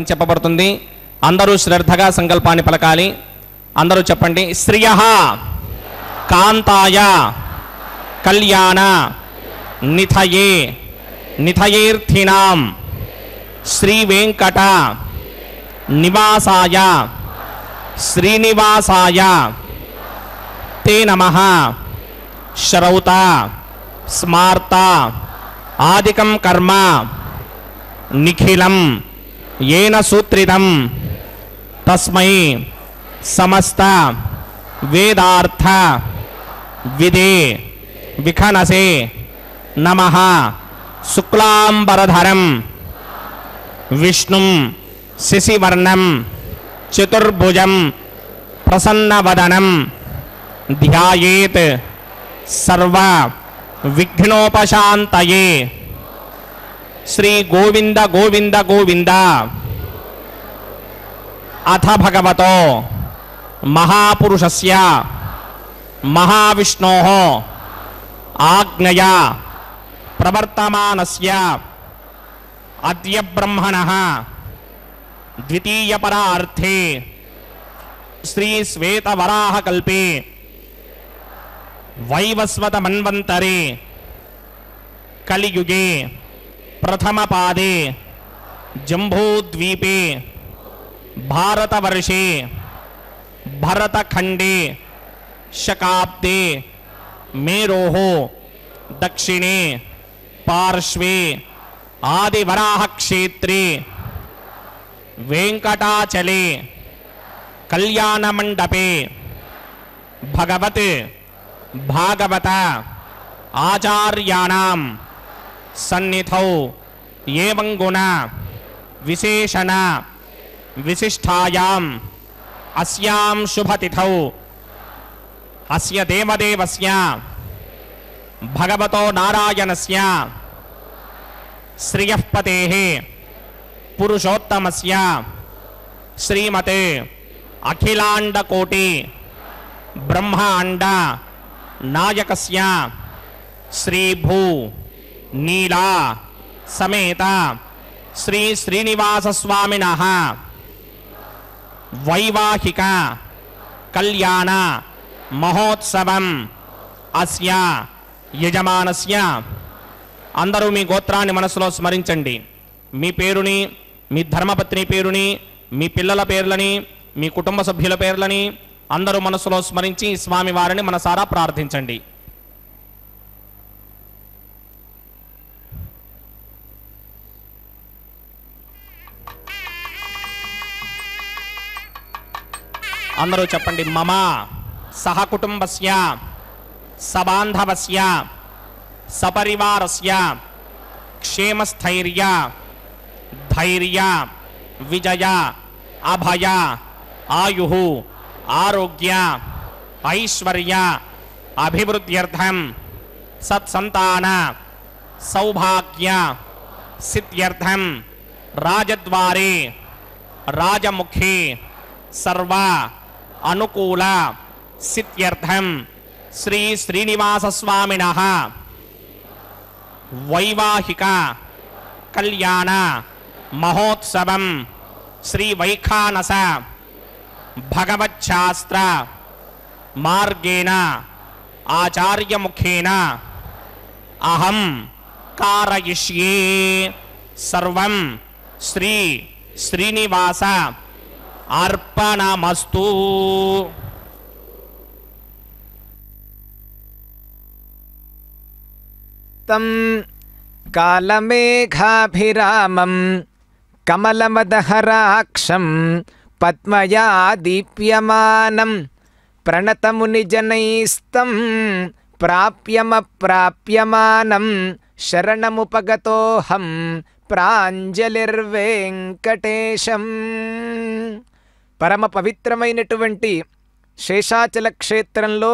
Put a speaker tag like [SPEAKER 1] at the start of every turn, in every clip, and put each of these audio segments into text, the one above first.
[SPEAKER 1] చెప్పబడుతుంది. అందరూ శ్రద్ధగా సంకల్పాన్ని పలకాలి. అందరూ చెప్పండి. శ్రియః కాంతాయ కళ్యాణ నిథయే నిథయేర్థినాం శ్రీ వెంకట నివాసాయ శ్రీనివాసాయ తే నమః శ్రౌత స్మార్త ఆదికం కర్మ నిఖిలం येन सूत्रितं तस्मै समस्त वेदार्थ विदे विखनसे नमः शुक्लांबरधरं विष्णुं शशिवर्णं चतुर्भुजं प्रसन्नवदनं ध्यायेत् सर्व विघ्नोपशान्तये श्री गोविंद गोविंद गोविंद अथ भगवतो महापुरुषस्य महाविष्णोः आज्ञया प्रवर्तमानस्य अद्य ब्रह्मणः द्वितीयपरार्थे श्री श्वेतवराहकल्पे वैवस्वत मन्वन्तरे कलियुगे प्रथम पादे जम्बूद्वीपे भारतवर्षे भरतखंडे शकाब्दे मेरोः दक्षिणे पार्श्वे आदिवराह क्षेत्रे वेंकटाचले कल्याणमंडपे भगवत भागवत आचार्याणां सन्निधौ एवं गुण विशेषण विशिष्टायाम् अस्यां शुभतिथौ अस्य देवदेवस्य भगवतो नारायणस्य श्रियःपतेः पुरुषोत्तमस्य श्रीमते अखिलांडकोटि ब्रह्मांड नायकस्य श्रीभू नीला समेत श्री श्रीनिवास स्वामिनः वैवाहिक कल्याण महोत्सवं अस्य यजमानस्य అందరూ మీ గోత్రాన్ని మనసులో స్మరించండి. మీ పేరుని, మీ ధర్మపత్ని పేరుని, మీ పిల్లల పేర్లని, మీ కుటుంబ సభ్యుల పేర్లని అందరూ మనసులో స్మరించి స్వామి వారిని మనసారా ప్రార్థించండి. అందరూ చెప్పండి. మమ సహకుటుంబస్య సబాంధవస్య సపరివారస్య క్షేమస్థైర్య ధైర్య విజయ అభయ ఆయుః ఆరోగ్య ఐశ్వర్య అభివృద్ధ్యర్థం సత్సంతాన సౌభాగ్య సిద్ధ్యర్థం రాజద్వారే రాజముఖే सर्व अनुकूल सिद्ध्यर्थं श्री श्रीनिवास स्वामिनः वैवाहिक कल्याण महोत्सवं श्री वैखानस भगवच्छास्त्र मार्गेण आचार्य मुखेन अहं कारयिष्ये सर्वं श्री श्रीनिवास अर्पणमस्तु.
[SPEAKER 2] तं कालमेघाभिरामं कमलमदहराक्षं पद्मया दीप्यमानं प्रणतमुनिजनैस्तं प्राप्यमप्राप्यमानं शरणमुपगतोऽहं ప్రాంజలిర్వేంకటేశం. పరమ పవిత్రమైనటువంటి శేషాచల క్షేత్రంలో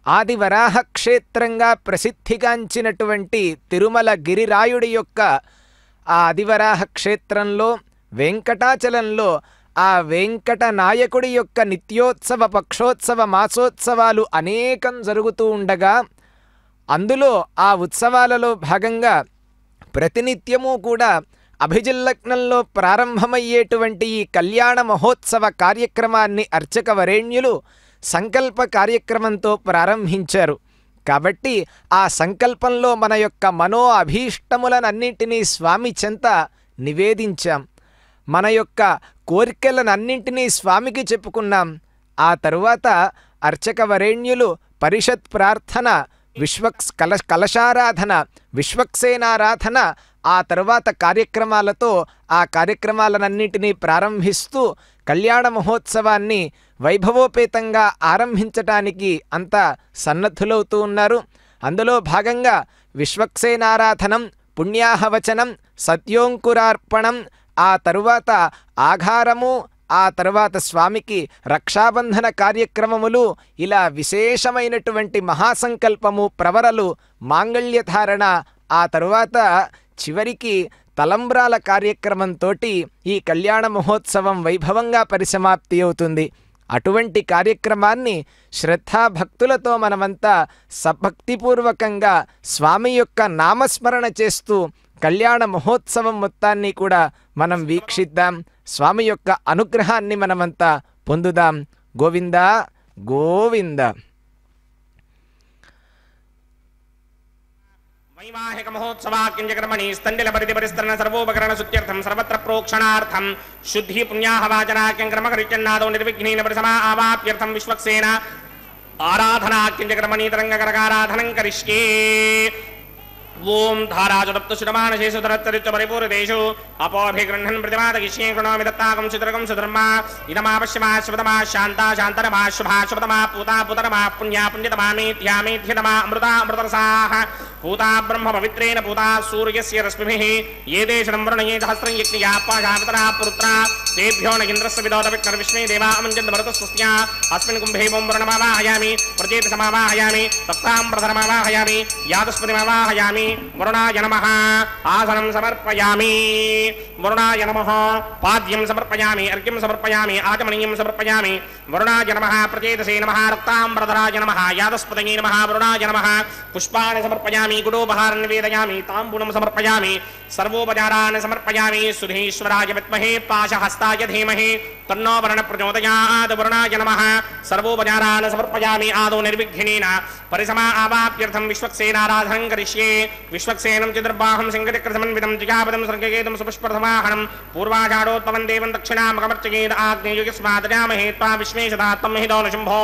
[SPEAKER 2] ఆదివరాహ క్షేత్రంగా ప్రసిద్ధిగాంచినటువంటి తిరుమల గిరిరాయుడి యొక్క ఆ ఆదివరాహ క్షేత్రంలో వెంకటాచలంలో ఆ వెంకట నాయకుడి యొక్క నిత్యోత్సవ పక్షోత్సవ మాసోత్సవాలు అనేకం జరుగుతూ ఉండగా అందులో ఆ ఉత్సవాలలో భాగంగా ప్రతినిత్యము కూడా అభిజిల్లగ్నంలో ప్రారంభమయ్యేటువంటి ఈ కళ్యాణ మహోత్సవ కార్యక్రమాన్ని అర్చక వరేణ్యులు సంకల్ప కార్యక్రమంతో ప్రారంభించారు. కాబట్టి ఆ సంకల్పంలో మన యొక్క మనో అభీష్టములనన్నింటినీ స్వామి చెంత నివేదించాం. మన యొక్క కోరికలనన్నింటినీ స్వామికి చెప్పుకున్నాం. ఆ తరువాత అర్చక వరేణ్యులు పరిషత్ ప్రార్థన, కలశారాధన, విశ్వక్సేనారాధన, ఆ తరువాత కార్యక్రమాలతో ఆ కార్యక్రమాలనన్నింటినీ ప్రారంభిస్తూ కళ్యాణ మహోత్సవాన్ని వైభవోపేతంగా ఆరంభించటానికి అంతా సన్నద్ధులవుతూ ఉన్నారు. అందులో భాగంగా విశ్వక్సేనారాధనం, పుణ్యాహవచనం, సత్యోంకురార్పణం, ఆ తరువాత ఆఘారము, ఆ తరువాత స్వామికి రక్షాబంధన కార్యక్రమములు, ఇలా విశేషమైనటువంటి మహాసంకల్పము, ప్రవరలు, మాంగళ్యధారణ, ఆ తరువాత చివరికి తలంబ్రాల కార్యక్రమంతో ఈ కళ్యాణ మహోత్సవం వైభవంగా పరిసమాప్తి అవుతుంది. అటువంటి కార్యక్రమాన్ని శ్రద్ధాభక్తులతో మనమంతా సభక్తిపూర్వకంగా స్వామి యొక్క నామస్మరణ చేస్తూ కళ్యాణ మహోత్సవం మొత్తాన్ని కూడా మనం వీక్షిద్దాం. స్వామి యొక్క అనుగ్రహాన్ని మనమంతా పొందుదాం. గోవింద గోవింద.
[SPEAKER 1] వైవాహిక మహోత్సవాక్యంజకర్మణి స్థండిల పరిధి పరిస్తరణ సర్వోపకరణ శుద్ధ్యర్థం సర్వత్ర ప్రోక్షణార్థం శుద్ధి పుణ్యాహవాచనాఖ్యం క్రమకరిచన్నాదో నిర్విఘ్నేన పరిసమా ఆవాప్యర్థం విశ్వక్సేన ఆరాధనాఖ్యంజకర్మణి తరంగకరకారాధనం కరిష్యే. ఓం ధారాజుదప్తశుడమానశేషు తరత్తరిత్వ పరిపూరితేషు అపోభిగృహ్ణన్ ప్రతిమాదగిష్యే కృణోమి దత్తాకం సుదర్గం సుధర్మా ఇదమాపశ్యమా శుభతమా శాంతా శాంతరమా శుభా శుభతమా పూతా పుతరమా పుణ్యా పుణ్యతమా మేధ్యామేధ్యతమా అమృతా అమృతరసాః పూతా బ్రహ్మ పవిత్రేణ పూతా సూర్యస్య రశ్మిభిః ఏ దేశం వృణయే సహస్రం యజ్ఞయా పాశాపితరా పుత్రా తేభ్యో న ఇంద్రస్య విదోత విష్ణే దేవా అమంజంత మరుత స్వస్త్యా అస్మిన్ కుంభే ఓం వరుణమావాహయామి ప్రజేత సమావాహయామి తక్తాంబరధరమావాహయామి యాదస్పతిమావాహయామి. వరుణాయ నమః ఆసనం సమర్పయామి. వరుణాయ నమః పాద్యం సమర్పయామి. అర్ఘ్యం సమర్పయామి. ఆచమనీయం సమర్పయామి. వరుణాయ నమః ప్రచేతసే నమః రక్తాంబరధరాయ నమః యాదస్పతయే నమః వరుణాయ నమః పుష్పాణి సమర్పయామి. గుడోపహారం నివేదయామి. తాంబూలం సమర్పయామి. సర్వోపచారాన్ సమర్పయామి. సుధీశ్వరాయ విద్మహే పాశహస్తాయ ధీమహి తన్నో వరుణ ప్రచోదయాత్. వరుణాయ నమః సర్వోపచారాన్ సమర్పయామి. ఆదో నిర్విఘ్నేన పరిసమా ఆవాప్యర్థం విశ్వక్సేనారాధనం కరిష్యే. విశ్వక్సేనం చతుర్బాహం సింగచక్రసమన్వితం జిగాపదం సర్గకేతం సుపుష్పర్ధమాహనం పూర్వాషాఢోత్పవం దేవం దక్షిణామకమర్చకేద ఆగ్నేయుగస్మాదజామహే త్వా విశ్వేశదాత్తం మహిదో శంభో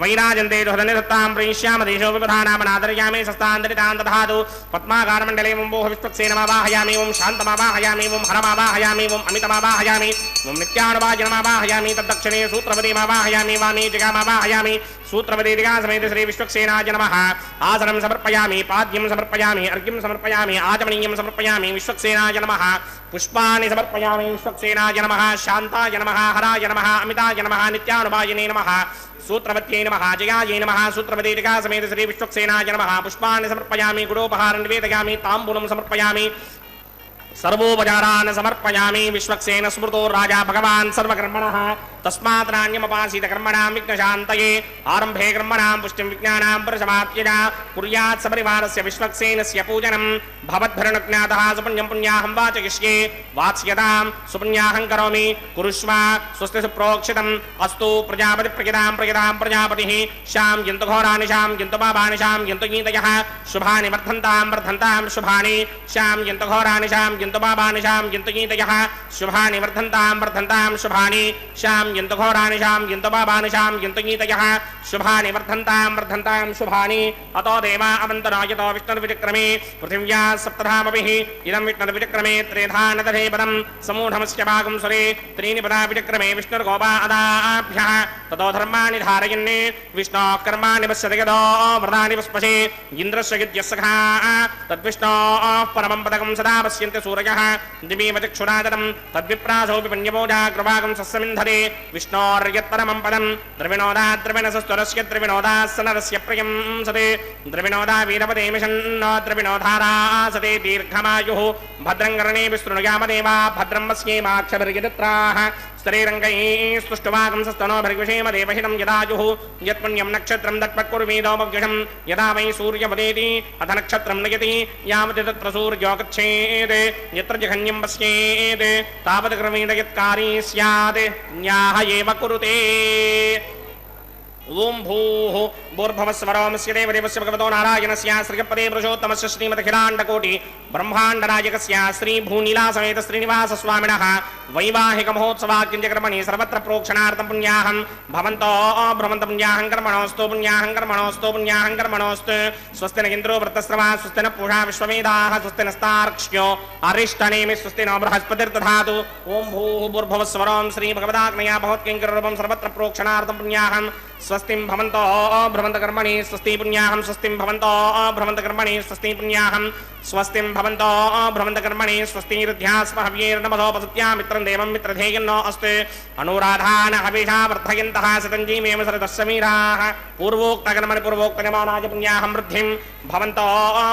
[SPEAKER 1] వైరాజంతే హృదయనిధత్తాం ప్రయిష్యామ దేశో విపధానామనాదర్యామే సస్తాంతరితాం దధాతు. పద్మాకారమండలే ఓం భోః విశ్వక్సేనమావాహయామి. ఓం శాంతమావాహయామి. ఓం హరమావాహయామి. ఓం అమితమావాహయామి. ఓం నిత్యానువాజనమావాహయామి. తద్దక్షిణే సూత్రవదీమావాహయామి. వామే జగామావాహయామి. సూత్రవదేదిగా సమేత శ్రీ విశ్వక్సేనాయ నమః ఆసనం సమర్పయామి. పాద్యం సమర్పయామి. అర్ఘ్యం సమర్పయామి. ఆచమనీయం సమర్పయామి. విశ్వక్సేనాయ నమః పుష్పాణి సమర్పయామి. విశ్వక్సేనాయ నమః శాంతాయ నమః హరాయ నమః అమితాయ నమః నిత్యానుభాయనే నమః సూత్రవత్యై నమః జయాయై నమః సూత్రవదేదిగా సమేత శ్రీ విశ్వక్సేనాయ నమః పుష్పాణి సమర్పయామి. గుడోపహారం నివేదయామి. తాంబూలం సమర్పయామి. సర్వోపచారాన్ సమర్పయామి. విశ్వక్సేన స్మృతో రాజా భగవాన్ సర్వకర్మణః తస్మాత్ నాణ్యమపాసీత కర్మణాం విఘ్నశాంతయే. ఆరంభే కర్మణాం పుష్టిం విజ్ఞానాం పరిసమాప్యయ కుర్యాత్ సపరివారస్య విశ్వక్సేనస్య పూజనం భవద్భరణజ్ఞాతః సుపుణ్యం పుణ్యాహం వాచయిష్యే. వాత్స్యతాం సుపుణ్యాహం కరోమి కురుష్వ స్వస్తి సుప్రోక్షితం అస్తు. ప్రజాపతి ప్రజాం ప్రజాం ప్రజాపతిః శాం యంతు ఘోరాని శాం యంతు పాపాని శాం యంతు గీతయః శుభాని వర్ధంతాం వర్ధంతాం శుభాని శాం యంతు ఘోరాని శాం యంతు పాపాని శాం యంతు గీతయః శుభాని వర్ధంతాం వర్ధంతాం శుభాని శాం యంతు ఘోరాని శాం యంతు పాపాని శాం యంతు గీతయః శుభాని వర్ధంతాం వర్ధంతాం శుభాని. అతో దేవా అవంతరాయతో విష్ణుర్విచక్రమే పృథివ్యా సప్తధామభిః ఇదం విష్ణుర్విచక్రమే త్రేధా నదధే పదం సమూఢమస్య భాగం సురే త్రీని పదా విచక్రమే విష్ణుర్గోపా అదాభ్యః తతో ధర్మాణి ధారయన్ విష్ణోః కర్మాణి పశ్యతి యదో వ్రతాని పుష్పశే ఇంద్రస్య గిద్యస్సఖా తద్విష్ణోః పరమం పదకం సదా పశ్యంతి సూరయః దివీవ చక్షురాదరం తద్విప్రాసోపి పుణ్యమోజాగ్రవాగం సస్సమింధరే విష్ణోర్యత్పరమం పదం ద్రవిణోదా ద్రవిణసస్వరస్య ద్రవిణోదా సనరస్య ప్రియం సదే ద్రవిణోదా వీరపదే మిషన్నో ద్రవిణోధారాసతే దీర్ఘమాయుః భద్రం కర్ణే విస్తృణుయామ దేవా భద్రం వస్యేమాక్షభిర్యజత్రాః स्तरेरङ्गैः स्तुष्टवाकं सस्तनो भर्गविषेम देवहितं यदायुः यत्पुण्यं नक्षत्रं दत्पत्कुर्वीदोपव्युषं यदा वै सूर्यमुदेति अथ नक्षत्रं नयति यावत् तत्र सूर्यो गच्छेत् यत्र जघन्यं पश्येत् तावत् क्रमेण यत्कारी स्यात् न्याह एव कुरुते ओम भूः भूर्भुवस्वरमस्य देवदेवस्य भगवतो नारायणस्य श्रीपदे पुरुषोत्तमस्य श्रीमदखिलाण्डकोटि ब्रह्माण्डनायकस्य श्रीभूनीलासमेत श्रीनिवासस्वामिनः वैवाहिक महोत्सवाख्यञ्जकर्मणि सर्वत्र प्रोक्षणार्थं पुण्याहं भवन्तो भ्रमन्त पुण्याहं कर्मणोऽस्तु पुण्याहं कर्मणोऽस्तु पुण्याहं कर्मणोऽस्तु स्वस्ति न इन्द्रो वृत्तस्रवा स्वस्ति न पूषा विश्ववेदाः स्वस्ति नस्तार्क्ष्यो अरिष्टनेमि स्वस्ति न बृहस्पतिर्दधातु ओम भूः भूर्भुवस्वरं श्रीभगवदाग्नया भवत्किङ्कररूपं सर्वत्र प्रोक्षणार्थं पुण्याहं स्वस्तिं भवन्तो भ्रमन्त कर्मणि स्वस्ति पुण्याहं स्वस्तिं भवन्तो भ्रमन्त कर्मणि स्वस्ति पुण्याहं स्वस्तिं भवन्तो भ्रमन्त कर्मणि स्वस्ति रुद्ध्यास्म हव्यैर्नमसोपसत्या मित्रं देवं मित्रधेयन्नो अस्तु अनुराधान हविषा वर्धयन्तः शतञ्जीवेम सरदशमीराः पूर्वोक्तकर्मणि पूर्वोक्तयमानाय पुण्याहं वृद्धिं भवन्तो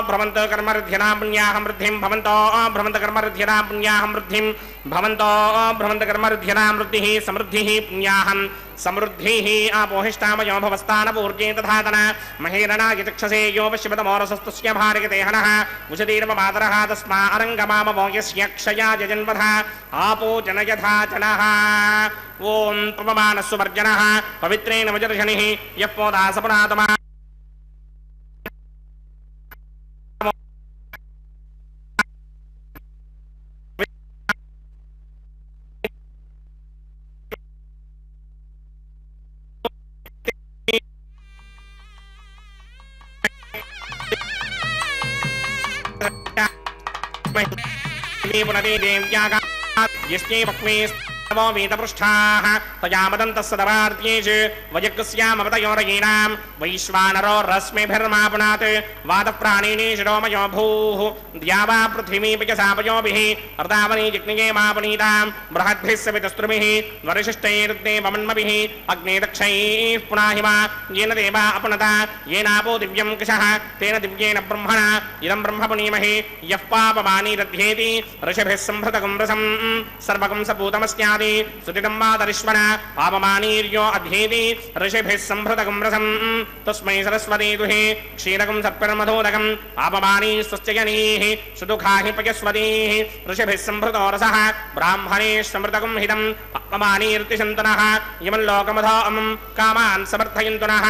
[SPEAKER 1] भ्रमन्त कर्मऋद्ध्यनां पुण्याहं वृद्धिं भवन्तो भ्रमन्त कर्मऋद्ध्यनां पुण्याहं वृद्धिं भवन्तो भ्रमन्त कर्मऋद्ध्यनां वृद्धिः समृद्धिः पुण्याहं समृद्धिः आपोहिष्टामयो भवस्तानपूर्जे तथातन महेरणाय चक्षसे यो पश्यपतमोरसस्तुस्य भार्गतेहनः उषतीर्ममातरः तस्मा अरङ्गमामवो यस्य क्षया जजन्वधः आपो जनयथा जनः ॐ पवमानस्ववर्जनः पवित्रेण वजर्षणिः यः पोदासपुरातमः पुनरे देव्यागा यस्ये पक्वे वीतपृष्ठाः तयामदन्तः सदवार्त्येषु वयकृस्यामवतयोरयीनां वैश्वानरो रश्मिभिर्मापुनात् वातप्राणिनी शिरोमयो भूः द्यावा पृथिवीपयसापयोभिः अर्दावनी जिग्निये मापुनीतां बृहद्भिः सवितस्त्रुभिः वरिशिष्टैर्देवमन्मभिः अग्ने दक्षैः पुनाहिमा येन देवा अपनता येनापो दिव्यं कृशः तेन दिव्येन ब्रह्मणा इदं ब्रह्म पुनीमहि यः पापमानी दध्येति ऋषिभिः सम्भृतकं रसं सर्वकं सपूतमस्यात् सुतितं मातरिश्वना पापमानीर्यो अध्येति ऋषिभिः सम्भृतकं रसं तस्मै सरस्वती दुहे क्षीरकं सर्पिर्मधोदकं पापमानी स्वस्त्यजनीः सुदुःखाहि पयस्वतीः ऋषिभिः सम्भृतो रसः ब्राह्मणे समृतकं हितं पापमानीर्तिशन्तनः यमल्लोकमधो अमं कामान् समर्थयन्तु नः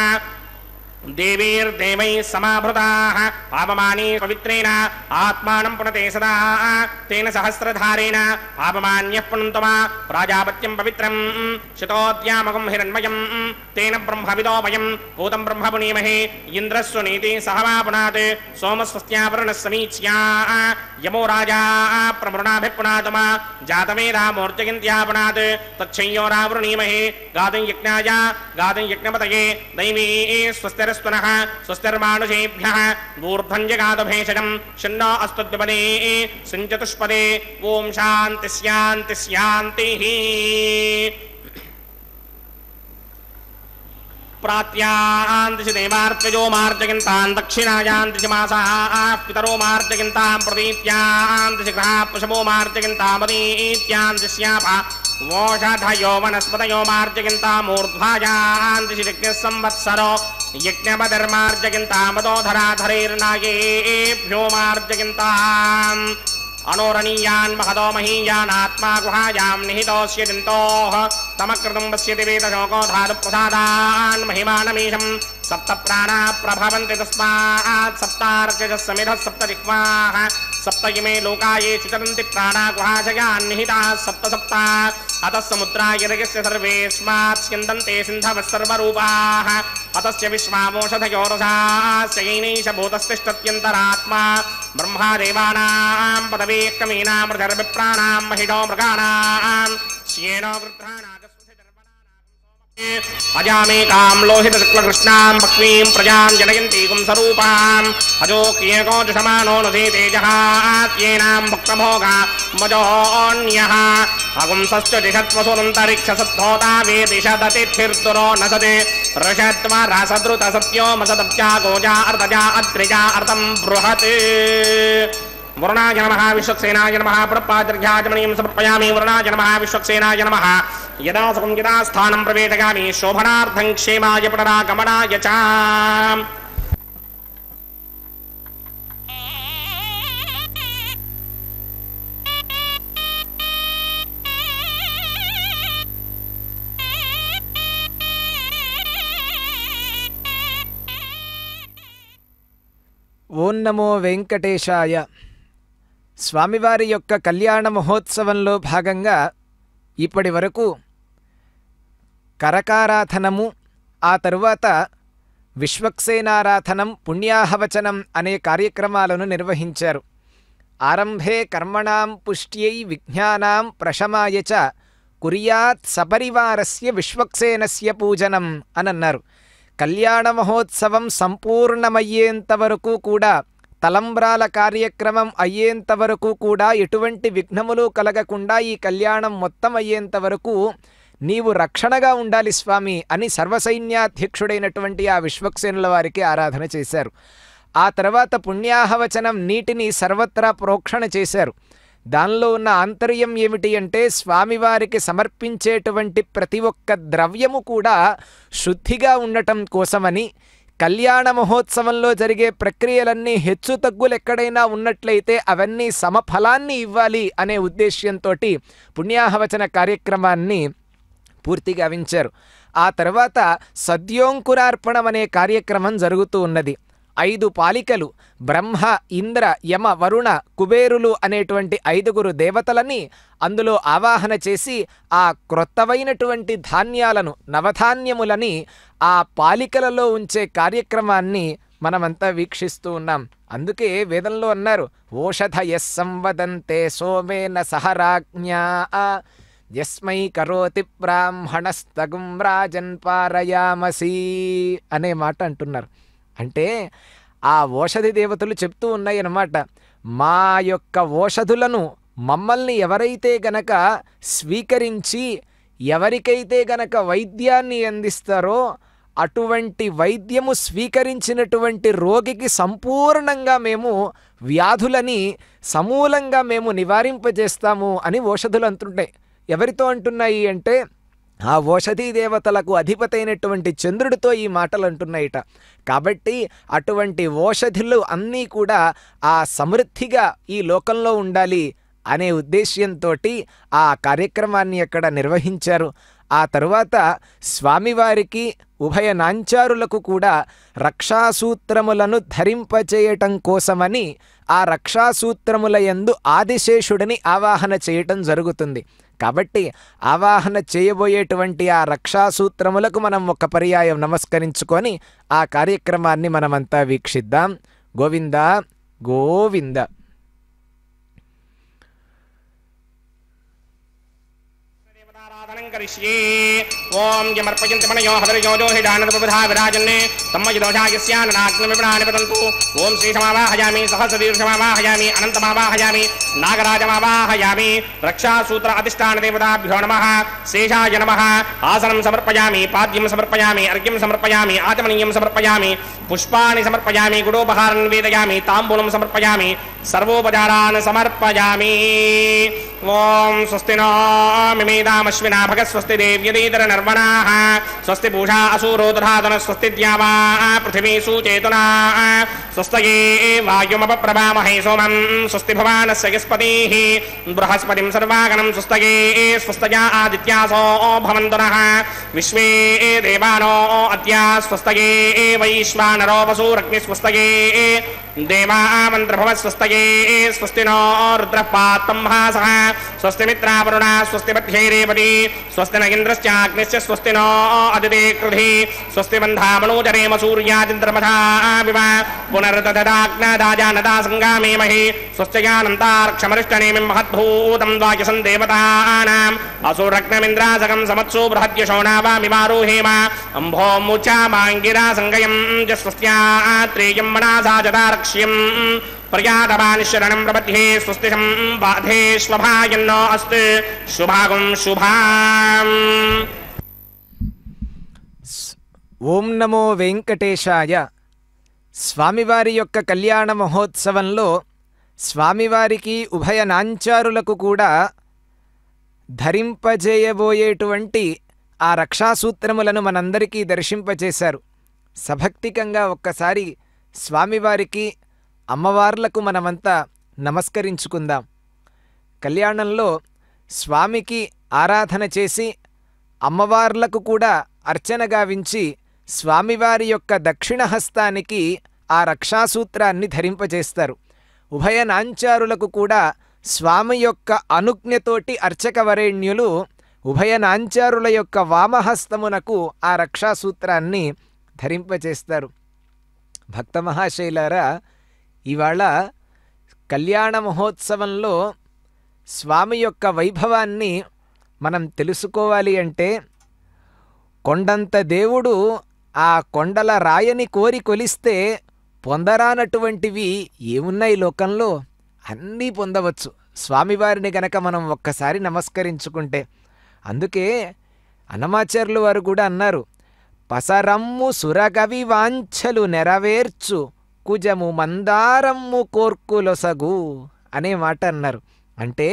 [SPEAKER 1] देवीर्देवैः समाभृताः पापमानी पवित्रेण आत्मानं पुनते सदा तेन सहस्रधारेण पापमान्यः पुनन्तमा प्राजापत्यं पवित्रं शतोद्यामकं हिरण्मयं तेन ब्रह्मविदो वयं पूतं ब्रह्म पुनीमहे इन्द्रस्य नीति सहवापुनात् सोमस्वस्त्यावरुणः समीच्या यमो राजा प्रवृणाभिः पुनातमा जातवेदा मूर्तिगिन्त्यापुनात् तच्छय्योरावृणीमहे गातुं यज्ञाय गातुं यज्ञपतये दैवी स्वस्ति स्वस्तिर्मानुषेभ्यः ऊर्ध्वञ्जगातभेषजं शन्नो अस्तुद्विपदे सिञ्चतुष्पदे ॐ शान्ति शान्ति शान्तिः प्रात्यान्तिषि देवार्त्यजो मार्जयन्तान् दक्षिणायान्तिषि मासाः पितरो मार्जयन्तां प्रतीत्यान्तिषि ग्रहाः पशवो मार्जयन्तामदीत्यान्तिष्यापा वोषधयो वनस्पतयो मार्जयन्तामूर्ध्वायान्तिषि यज्ञः संवत्सरो यज्ञपतिर्मार्जयन्तामदोधराधरैर्नागेभ्यो मार्जयन्ताम् अनोरणीयान् महदो महीयान् आत्मा गुहायां निहितोऽस्य जन्तोः तमकृतं पश्यति वेदशोको धातुप्रसादान् महिमानमीशं सप्त प्राणा प्रभवन्ति तस्मात् सप्तार्चजः समिधः सप्त जिह्वाः सप्त इमे लोकाये चरन्ति प्राणा गुहाशयान् निहिताः सप्त सप्ता अतः समुद्रायर्यस्य सर्वेऽस्मात् स्यन्दन्ते सिन्धवः सर्वरूपाः अतस्य विश्वामोषधयो रसास्य येनैष भूतस्तिष्ठत्यन्तरात्मा ब्रह्मादेवानां पदवीः कमीनां मृगर्विप्राणां महिषो मृगाणां श्येनो वृद्धानां अजामेकां लोहितशुक्लकृष्णां भक्वीं प्रजां जनयन्तीकुं स्वरूपाम् अजोक्येकोजुषमानो नुधे तेजहात्येनां भक्तभोगा मजोऽन्यः अगुंसश्च दिशत्वसुरन्तरिक्षसद्धोता वेदिशदतिथिर्दुरो नसते ऋषत्वा रासद्रुतसत्यो मसदप्या गोजा अर्धजा अद्रिजा अर्धं बृहत् वरुणाय नमः विश्वक्सेनाय नमः पुरपादर्घ्याजमनीं समर्पयामि वरुणाय नमः विश्वक्सेनाय नमः యదా సుఖం యదా స్థానం ప్రవేశగామి శోభనార్థం క్షేమాయ పునరాగమనాయ చ.
[SPEAKER 2] ఓం నమో వెంకటేశాయ. స్వామివారి యొక్క కళ్యాణ మహోత్సవంలో భాగంగా ఇప్పటి వరకు కరకారాధనము, ఆ తరువాత విశ్వక్సేనారాధనం, పుణ్యాహవచనం అనే కార్యక్రమాలను నిర్వహించారు. ఆరంభే కర్మణాం పుష్ట్యై విజ్ఞానాం ప్రశమాయ చ కుర్యాత్ సపరివారస్య విశ్వక్సేనస్య పూజనం అని అన్నారు. కళ్యాణ మహోత్సవం సంపూర్ణమయ్యేంత వరకు కూడా, తలంబ్రాల కార్యక్రమం అయ్యేంత వరకు కూడా ఎటువంటి విఘ్నములు కలగకుండా ఈ కళ్యాణం మొత్తం అయ్యేంత వరకు నీవు రక్షణగా ఉండాలి స్వామి అని సర్వసైన్యాధ్యక్షుడైనటువంటి ఆ విశ్వక్సేనుల వారికి ఆరాధన చేశారు. ఆ తర్వాత పుణ్యాహవచనం, నీటిని సర్వత్రా ప్రోక్షణ చేశారు. దానిలో ఉన్న ఆంతర్యం ఏమిటి అంటే, స్వామివారికి సమర్పించేటువంటి ప్రతి ఒక్క ద్రవ్యము కూడా శుద్ధిగా ఉండటం కోసమని, కళ్యాణ మహోత్సవంలో జరిగే ప్రక్రియలన్నీ హెచ్చు తగ్గులు ఎక్కడైనా ఉన్నట్లయితే అవన్నీ సమఫలాన్ని ఇవ్వాలి అనే ఉద్దేశ్యంతో పుణ్యాహవచన కార్యక్రమాన్ని పూర్తిగా గావించారు. ఆ తర్వాత సద్యోంకురార్పణం అనే కార్యక్రమం జరుగుతూ ఉన్నది. 5 పాలికలు, బ్రహ్మ, ఇంద్ర, యమ, వరుణ, కుబేరులు అనేటువంటి 5 దేవతలని అందులో ఆవాహన చేసి ఆ క్రొత్తవైనటువంటి ధాన్యాలను, నవధాన్యములని ఆ పాలికలలో ఉంచే కార్యక్రమాన్ని మనమంతా వీక్షిస్తూ ఉన్నాం. అందుకే వేదంలో అన్నారు, ఓషధయః సంవదంతే సోమేన సహరాజ్ఞా యస్మై కరోతి బ్రాహ్మణస్తగుం రాజన్ పారయామసి అనే మాట అంటున్నారు. అంటే ఆ ఓషధి దేవతలు చెప్తూ ఉన్నాయి అన్నమాట, మా యొక్క ఓషధులను మమ్మల్ని ఎవరైతే గనక స్వీకరించి, ఎవరికైతే గనక వైద్యాన్ని అందిస్తారో అటువంటి వైద్యము స్వీకరించినటువంటి రోగికి సంపూర్ణంగా మేము వ్యాధులని సమూలంగా మేము నివారింపజేస్తాము అని ఓషధులు అంటుంటాయి. ఎవరితో అంటున్నాయి అంటే, ఆ ఓషధీ దేవతలకు అధిపతైనటువంటి చంద్రుడితో ఈ మాటలు అంటున్నాయిట. కాబట్టి అటువంటి ఓషధులు అన్నీ కూడా ఆ సమృద్ధిగా ఈ లోకంలో ఉండాలి అనే ఉద్దేశ్యంతో ఆ కార్యక్రమాన్ని అక్కడ నిర్వహించారు. ఆ తరువాత స్వామివారికి ఉభయ నాంచారులకు కూడా రక్షాసూత్రములను ధరింపచేయటం కోసమని ఆ రక్షాసూత్రముల యందు ఆదిశేషుడిని ఆవాహన చేయటం జరుగుతుంది. కాబట్టి ఆవాహన చేయబోయేటువంటి ఆ రక్షాసూత్రములకు మనం ఒక పర్యాయం నమస్కరించుకొని ఆ కార్యక్రమాన్ని మనమంతా వీక్షిద్దాం. గోవింద గోవింద.
[SPEAKER 1] ఓం యమర్పయంతి మనయో హవిర్యోజో హిడానదపబధా విరాజన్నే తమ్మయదోషాయస్యాననాగ్నిమిప్రాణి పతంతు. ఓం శ్రీశమావాహయామి, సహస్రదీర్ఘమావాహయామి, అనంతమావాహయామి, నాగరాజమావాహయామి. రక్షాసూత్ర అధిష్టాన దేవతాభ్యో నమః. శేషాయ నమః. ఆసనం సమర్పయామి, పాద్యం సమర్పయామి, అర్ఘ్యం సమర్పయామి, ఆచమనీయం సమర్పయామి, పుష్పాణి సమర్పయామి, గుడోపహారం నివేదయామి, తాంబూలం సమర్పయామి, సర్వోపచారాన్ సమర్పయామి. ఓం స్వస్తి నో మిమేదామశ్వినా భగ స్వస్తి దేవ్యదీతర నర్వణాః స్వస్తి పూషా అసూరో దధాతన స్వస్తి ద్యావా పృథివీ సుచేతునా స్వస్తయే వాయుమపప్రభామహే సోమం స్వస్తి భవానస్య యస్పతిః బృహస్పతిం సర్వాగణం స్వస్తయే స్వస్తయా ఆదిత్యాసో భవంతు నః విశ్వే దేవానో అద్య స్వస్తయే వైశ్వానరో వసూరగ్ని స్వస్తయే దేవామంత్రభవ స్వస్తయే స్వస్తి నో రుద్రః పాత్తం మహాసః స్వస్తి మిత్రావరుణా స్వస్తి మధ్యైరేవతి స్వస్తి న ఇంద్రశ్చాగ్నిశ్చ స్వస్తి నో అదితే కృధి స్వస్తి బంధామనోజరేమ సూర్యాదింద్రమథావివ పునర్దదాగ్నదాజానదా సంగామేమహి స్వస్త్యానంతార్క్షమరిష్టనేమిం మహద్భూతం ద్వాయసం దేవతానాం అసూరగ్నమింద్రాసగం సమత్సు బృహద్యశోనావామిమారోహేమ అంభోముచామాంగిరా సంగయం చ స్వస్త్యాత్రేయం మనాసా జదారక్ష్యం ప్రయాతమానిశరణం ప్రబध्ये స్వస్తి సంబాధేష్వభాయన్నో అస్తు శుభాగం శుభాం.
[SPEAKER 2] ఓం నమో వెంకటేశాయ. స్వామివారి యొక్క కళ్యాణ మహోత్సవంలో స్వామివారికి ఉభయ నాంచారులకు కూడా ధరింపజేయబోయేటువంటి ఆ రక్షాసూత్రములను మనందరికీ దర్శింపచేశారు. సభక్తికంగా ఒక్కసారి స్వామివారికి అమ్మవార్లకు మనమంతా నమస్కరించుకుందాం. కళ్యాణంలో స్వామికి ఆరాధన చేసి అమ్మవార్లకు కూడా అర్చన గావించి స్వామివారి యొక్క దక్షిణ హస్తానికి ఆ రక్షాసూత్రాన్ని ధరింపజేస్తారు. ఉభయ నాంచారులకు కూడా స్వామి యొక్క అనుజ్ఞతోటి అర్చకవరేణ్యులు ఉభయ నాంచారుల యొక్క వామహస్తమునకు ఆ రక్షాసూత్రాన్ని ధరింపజేస్తారు. భక్త మహాశైలారా, ఇవాళ కళ్యాణ మహోత్సవంలో స్వామి యొక్క వైభవాన్ని మనం తెలుసుకోవాలి అంటే కొండంత దేవుడు ఆ కొండల రాయని కోరి కొలిస్తే పొందరానటువంటివి ఏమున్నాయి లోకంలో? అన్నీ పొందవచ్చు స్వామివారిని గనక మనం ఒక్కసారి నమస్కరించుకుంటే. అందుకే అన్నమాచార్యులు వారు కూడా అన్నారు, పసరమ్ము సురగవి వాంఛలు నెరవేర్చు కుజము మందారమ్ము కోర్కులొసగు అనే మాట అన్నారు. అంటే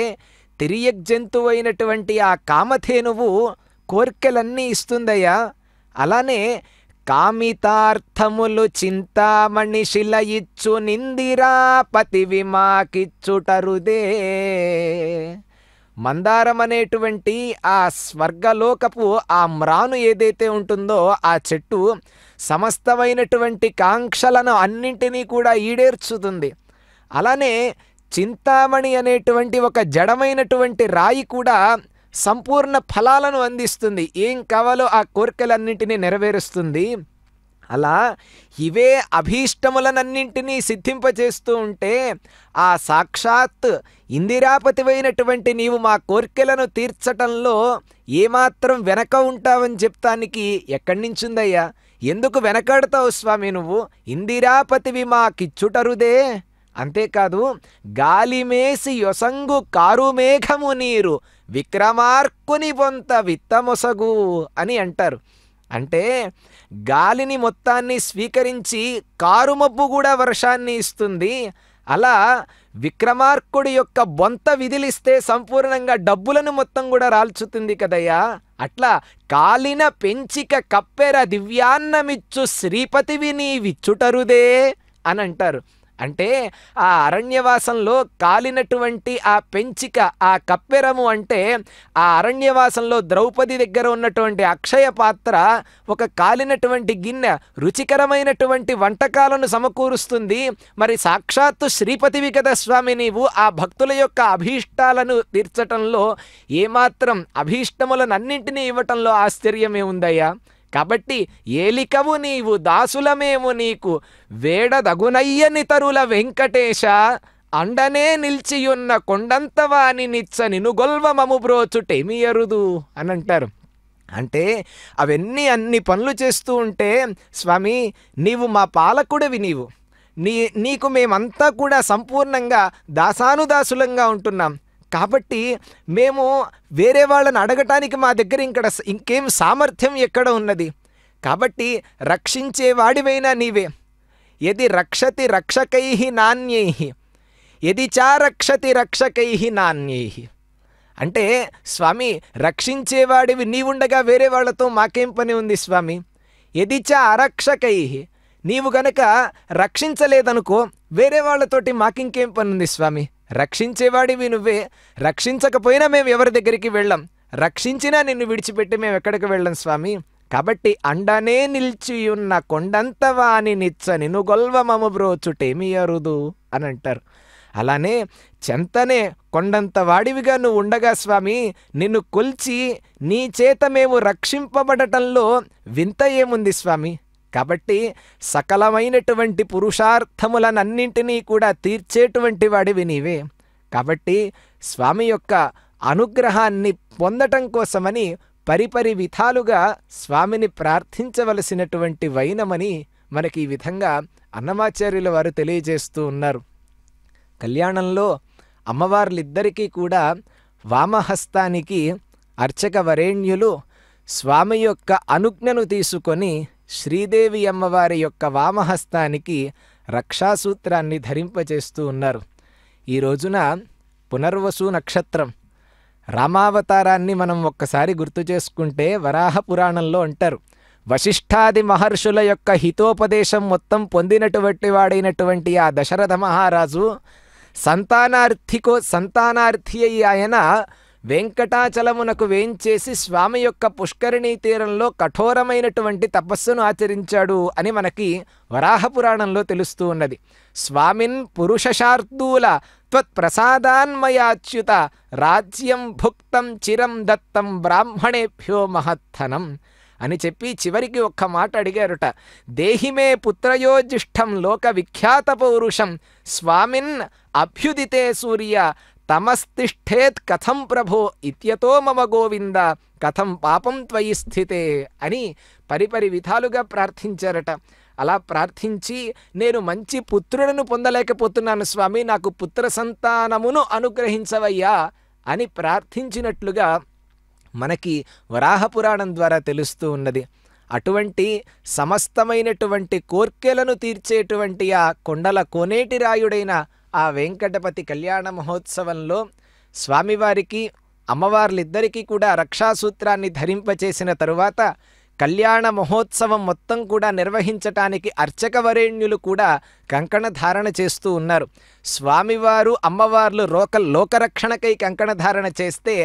[SPEAKER 2] తిరియగ్జంతువైనటువంటి ఆ కామధేనువు కోర్కెలన్నీ ఇస్తుందయ్యా. అలానే కామితార్థములు చింతామణి శిల ఇచ్చు నిందిరాపతి విమాకిచ్చుటరుదే. మందారం అనేటువంటి ఆ స్వర్గలోకపు ఆ మ్రాను ఏదైతే ఉంటుందో ఆ చెట్టు సమస్తమైనటువంటి కాంక్షలను అన్నింటినీ కూడా ఈడేర్చుతుంది. అలానే చింతామణి అనేటువంటి ఒక జడమైనటువంటి రాయి కూడా సంపూర్ణ ఫలాలను అందిస్తుంది. ఏం కావాలో ఆ కోరికలన్నింటినీ నెరవేరుస్తుంది. అలా ఇవే అభీష్టములనన్నింటినీ సిద్ధింపచేస్తూ ఉంటే ఆ సాక్షాత్ ఇందిరాపతివైనటువంటి నీవు మా కోరికలను తీర్చటంలో ఏమాత్రం వెనక ఉంటావని చెప్తానికి ఎక్కడి నుంచుందయ్యా? ఎందుకు వెనకాడతావు స్వామి నువ్వు? ఇందిరాపతివి మాకిచ్చుటరుదే. అంతేకాదు, గాలిమేసి యొసంగు కారుమేఘము నీరు విక్రమార్కుని బొంత విత్తమొసగు అని అంటారు. అంటే గాలిని మొత్తాన్ని స్వీకరించి కారుమబ్బు కూడా వర్షాన్ని ఇస్తుంది. అలా విక్రమార్కుడి యొక్క బొంత విదిలిస్తే సంపూర్ణంగా డబ్బులను మొత్తం కూడా రాల్చుతుంది కదయ్యా. అట్లా కాలిన పెంచిక కప్పెర దివ్యాన్నమిచ్చు శ్రీపతివి నీ విచ్చుటరుదే అని అంటారు. అంటే ఆ అరణ్యవాసంలో కాలినటువంటి ఆ పెంచిక, ఆ కప్పెరము అంటే ఆ అరణ్యవాసంలో ద్రౌపది దగ్గర ఉన్నటువంటి అక్షయ పాత్ర ఒక కాలినటువంటి గిన్నె రుచికరమైనటువంటి వంటకాలను సమకూరుస్తుంది. మరి సాక్షాత్తు శ్రీపతివి కదా స్వామి నీవు. ఆ భక్తుల యొక్క అభీష్టాలను తీర్చటంలో ఏమాత్రం అభీష్టములనన్నింటినీ ఇవ్వటంలో ఆశ్చర్యమే ఉందయ్యా. కాబట్టి ఏలికవు నీవు దాసులమేము నీకు వేడదగునయ్యని తరుల వెంకటేశ అండనే నిల్చియున్న కొండంతవాని నిచ్చ నినుగొల్వమము బ్రోచుటేమియరుదు అని అంటారు. అంటే అవన్నీ అన్ని పనులు చేస్తూ ఉంటే స్వామి నీవు మా పాలకుడివి, నీకు మేమంతా కూడా సంపూర్ణంగా దాసానుదాసులంగా ఉంటున్నాం. కాబట్టి మేము వేరే వాళ్ళని అడగటానికి మా దగ్గర ఇంకేం సామర్థ్యం ఎక్కడ ఉన్నది? కాబట్టి రక్షించేవాడివైనా నీవే. యది రక్షతి రక్షకైః నాన్యైః యది చా రక్షతి రక్షకైః నాన్యైః. అంటే స్వామి రక్షించేవాడివి నీవుండగా వేరే వాళ్ళతో మాకేం పని ఉంది స్వామి? యది చ అరక్షకైః, నీవు గనక రక్షించలేదనుకో వేరే వాళ్ళతోటి మాకింకేం పని ఉంది స్వామి? రక్షించేవాడివి నువ్వే. రక్షించకపోయినా మేము ఎవరి దగ్గరికి వెళ్ళాం, రక్షించినా నిన్ను విడిచిపెట్టి మేము ఎక్కడికి వెళ్ళం స్వామి. కాబట్టి అండనే నిల్చియున్న కొండంతవాని నిచ్చ నినుగొల్వమము బ్రోచుటేమియరుదు అని అంటారు. అలానే చెంతనే కొండంత వాడివిగా నువ్వు ఉండగా స్వామి నిన్ను కొల్చి నీ చేత మేము రక్షింపబడటంలో వింత ఏముంది స్వామి? కాబట్టి సకలమైనటువంటి పురుషార్థములనన్నింటినీ కూడా తీర్చేటువంటి వాడివి నీవే. కాబట్టి స్వామి యొక్క అనుగ్రహాన్ని పొందటం కోసమని పరిపరి విధాలుగా స్వామిని ప్రార్థించవలసినటువంటి వైనమని మనకి ఈ విధంగా అన్నమాచార్యుల వారు తెలియజేస్తూ ఉన్నారు. కళ్యాణంలో అమ్మవార్లిద్దరికీ కూడా వామహస్తానికి అర్చక వరేణ్యులు స్వామి యొక్క అనుజ్ఞను తీసుకొని శ్రీదేవి అమ్మవారి యొక్క వామహస్తానికి రక్షాసూత్రాన్ని ధరింపచేస్తూ ఉన్నారు. ఈ రోజున పునర్వసు నక్షత్రం, రామావతారాన్ని మనం ఒక్కసారి గుర్తు చేసుకుంటే వరాహ పురాణంలో అంటారు, వశిష్ఠాది మహర్షుల యొక్క హితోపదేశం మొత్తం పొందినటువంటి వాడైనటువంటి ఆ దశరథ మహారాజు సంతానార్థి అయి ఆయన వెంకటాచలమునకు వేంచేసి స్వామి యొక్క పుష్కరిణీ తీరంలో కఠోరమైనటువంటి తపస్సును ఆచరించాడు అని మనకి వరాహపురాణంలో తెలుస్తూ ఉన్నది. స్వామిన్ పురుషశార్దూల త్వత్ప్రసాదాన్మయాచ్యుత రాజ్యం భుక్తం చిరం దత్తం బ్రాహ్మణేభ్యో మహత్తనం అని చెప్పి చివరికి ఒక్క మాట అడిగారుట. దేహిమే పుత్రయోజిష్టం లోక విఖ్యాత పౌరుషం స్వామిన్ అభ్యుదితే సూర్య తమస్తిష్ఠేత్ కథం ప్రభో ఇత్యతో మమ గోవింద కథం పాపం త్వయి స్థితే అని పరిపరి విధాలుగా ప్రార్థించారట. అలా ప్రార్థించి నేను మంచి పుత్రులను పొందలేకపోతున్నాను స్వామి, నాకు పుత్ర సంతానమును అనుగ్రహించవయ్యా అని ప్రార్థించినట్లుగా మనకి వరాహపురాణం ద్వారా తెలుస్తూ ఉన్నది. అటువంటి సమస్తమైనటువంటి కోర్కెలను తీర్చేటువంటి ఆ కొండల కోనేటి రాయుడైన ఆ వెంకటపతి కళ్యాణ మహోత్సవంలో స్వామివారికి అమ్మవార్లిద్దరికీ కూడా రక్షాసూత్రాన్ని ధరింపచేసిన తరువాత కళ్యాణ మహోత్సవం మొత్తం కూడా నిర్వహించటానికి అర్చకవరేణ్యులు కూడా కంకణ ధారణ చేస్తూ ఉన్నారు. స్వామివారు అమ్మవార్లు లోకరక్షణకై కంకణ ధారణ చేస్తే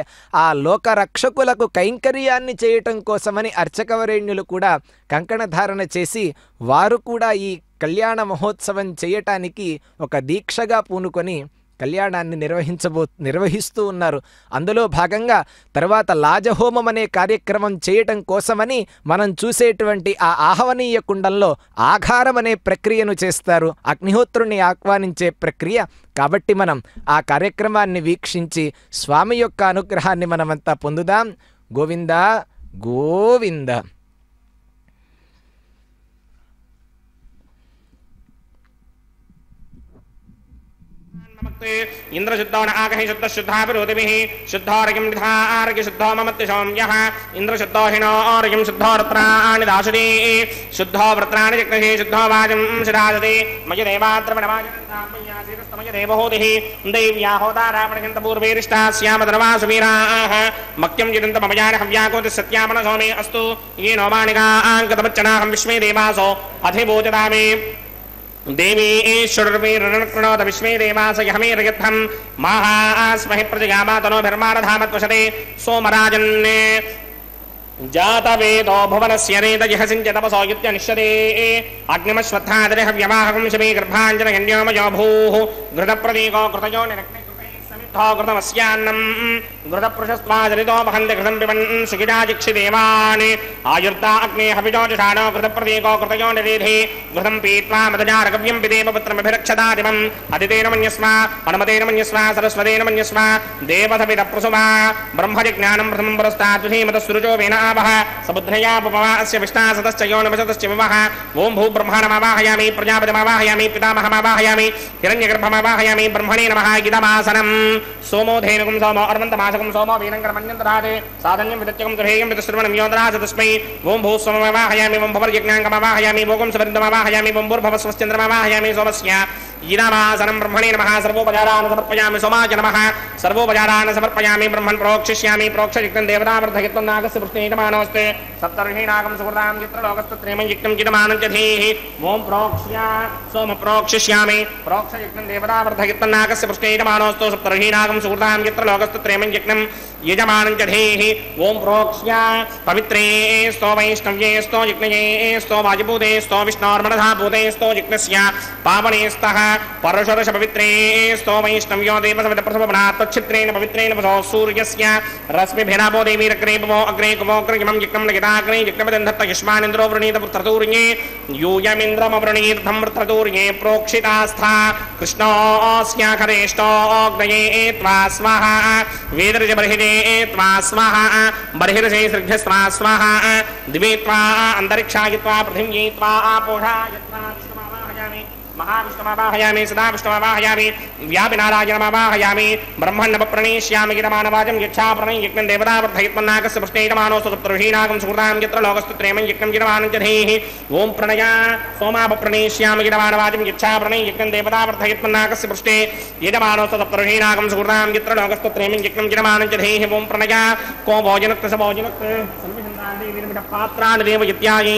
[SPEAKER 2] ఆ లోకరక్షకులకు కైంకర్యాన్ని చేయటం కోసమని అర్చకవరేణ్యులు కూడా కంకణ ధారణ చేసి వారు కూడా ఈ కళ్యాణ మహోత్సవం చేయటానికి ఒక దీక్షగా పూనుకొని కళ్యాణాన్ని నిర్వహిస్తూ ఉన్నారు. అందులో భాగంగా తర్వాత లాజహోమం అనే కార్యక్రమం చేయటం కోసమని మనం చూసేటువంటి ఆ ఆహవనీయ కుండంలో ఆఘారం అనే ప్రక్రియను చేస్తారు, అగ్నిహోత్రుని ఆహ్వానించే ప్రక్రియ. కాబట్టి మనం ఆ కార్యక్రమాన్ని వీక్షించి స్వామి యొక్క అనుగ్రహాన్ని మనమంతా పొందుదాం. గోవింద గోవింద.
[SPEAKER 1] इंद्रशुद्धो न आगहि शुद्ध शुद्धाभिरोधिभिः शुद्धोरगिं निधारगि शुद्धो ममत्ति सौम्यः इंद्रशुद्धो हिनो औरगिं शुद्धो वृत्राणि दाशति शुद्धो वृत्राणि जग्नहि शुद्धो वाजं शिराजति मय देवाद्रवणवाजमय देवहूतिः दैव्या होतारापणिकन्त पूर्वेरिष्टास्यामधर्वासुवीराः मक्यं जिदन्तममयान हव्याकोति सत्यामन सौमे अस्तु ये नौमानिकाङ्कतमच्चनाहं विश्वे देवासो अधिभोजदामि देवी ईश्वरवीरणकृणोत विश्वे देवास यहमेर्यद्धं महास्महि प्रजगामातनोभिर्मारधामत्वशते सोमराजन्ने जातवेदो भुवनस्य नेतयः सिञ्चतपसो युत्यनिश्यते अग्निमश्वत्थादिहव्यवाहकं शमे गर्भाञ्जनगण्योमयो भूः घृतप्रतीको कृतयो निरग्ने घृतमस्यान्नं घृतपृषस्त्वाजरितो वहन्ति घृतं पिबन् सुखिजाजिक्षिदेवान् आयुर्ता अग्ने हविजोजुषाणो घृतप्रतीको कृतयो निरेधे घृतं पीत्वा मदजारकव्यं पिदेव पुत्रमभिरक्षदादिमम् अदितेन मन्यस्व अनुमतेन मन्यस्व सरस्वतेन मन्यस्व देवसविदप्रसुवा ब्रह्मजिज्ञानं प्रथमं पुरस्ताद्विधीमतस्सुरुजो वेन आवह सबुद्धया पपवा अस्य विष्टासतश्च योनमशतश्च विवः ॐ भूब्रह्माणमावाहयामि प्रजापतिमावाहयामि पितामहमावाहयामि हिरण्यगर्भमावाहयामि ब्रह्मणे नमः गिदमासनं सोमो धेनुकं सोमो अर्वन्तमासकं सोमो वीरङ्करमन्यन्तरादे साधन्यं विदत्यकं दुर्हेयं विदुश्रवणं योदराज तस्मै ॐ भूस्वमवाहयामि ॐ भवर्यज्ञाङ्कमावाहयामि भोगं सवृन्दमावाहयामि ॐ भूर्भवस्वश्चन्द्रमावाहयामि सोमस्य गिदामासनं ब्रह्मणे नमः सर्वोपचारान् समर्पयामि सोमाय नमः सर्वोपचारान् समर्पयामि ब्रह्मन् प्रोक्षिष्यामि प्रोक्षजिक्तं देवतावर्धयित्वं नागस्य पृष्ठेयमानोऽस्ते सप्तर्षीणागं सुकृतां चित्रलोकस्तत्रेमं जिक्तं चिदमानं च धीः ॐ प्रोक्ष्या सोम प्रोक्षिष्यामि प्रोक्षजिक्तं देवतावर्धयित्वं नागस्य पृष्ठेयमानोऽस्तु सप्तर्षीणागं सुकृतां चित्रलोकस्तत्रेमं जिक्तं यजमानं च धीः ॐ प्रोक्ष्या पवित्रे स्तो वैष्णव्ये स्तो जिक्नये स्तो वाजिभूते स्तो विष्णोर्मनधाभूते स्तो जिक्नस्य पावने स्तः परशुरश पवित्रे स्तो वैष्णव्यो देवसविदप्रथमनात्तच्छित्रेण पवित्रेण वसो सूर्यस्य रश्मिभिरापो देवीरग्रेपवो अग्रे कुमोऽग्रगिमं जिक्नं लगिताग्रे जिक्नपदन्धत्त युष्मानिन्द्रो वृणीत पुत्रतूर्ये यूयमिन्द्रमवृणीर्थं वृत्रतूर्ये प्रोक्षितास्था कृष्णोऽस्याखरेष्टोऽग्नये त्वा स्वाहा वेदर्जबर्हिजे त्वा स्वाहा बर्हिर्षे सृभ्यस्त्वा स्वाहा दिवे त्वा अन्तरिक्षाय त्वा पृथिव्यै त्वा आपोषाय त्वा महाविष्णुमावाहयामि सदा विष्णुमावाहयामि व्यापिनारायणमावाहयामि ब्रह्मण्डप्रणेष्यामि गिरमानवाजं यच्छा प्रणय यज्ञं देवता वर्धयित्मन्नाकस्य पुष्णैतमानो सप्तऋषीणागं सुकृतां यत्र लोकस्तुत्रेमं यज्ञं गिरमानं च धेः ॐ प्रणया सोमापप्रणेष्यामि गिरमानवाजं यच्छा प्रणय यज्ञं देवता वर्धयित्मन्नाकस्य पुष्णे यजमानो सप्तऋषीणागं सुकृतां यत्र लोकस्तुत्रेमं यज्ञं गिरमानं च धेः ॐ प्रणया को भोजनक् स भोजनक् सर्वसन्तान्ते विरमिडपात्राणि देव इत्यादि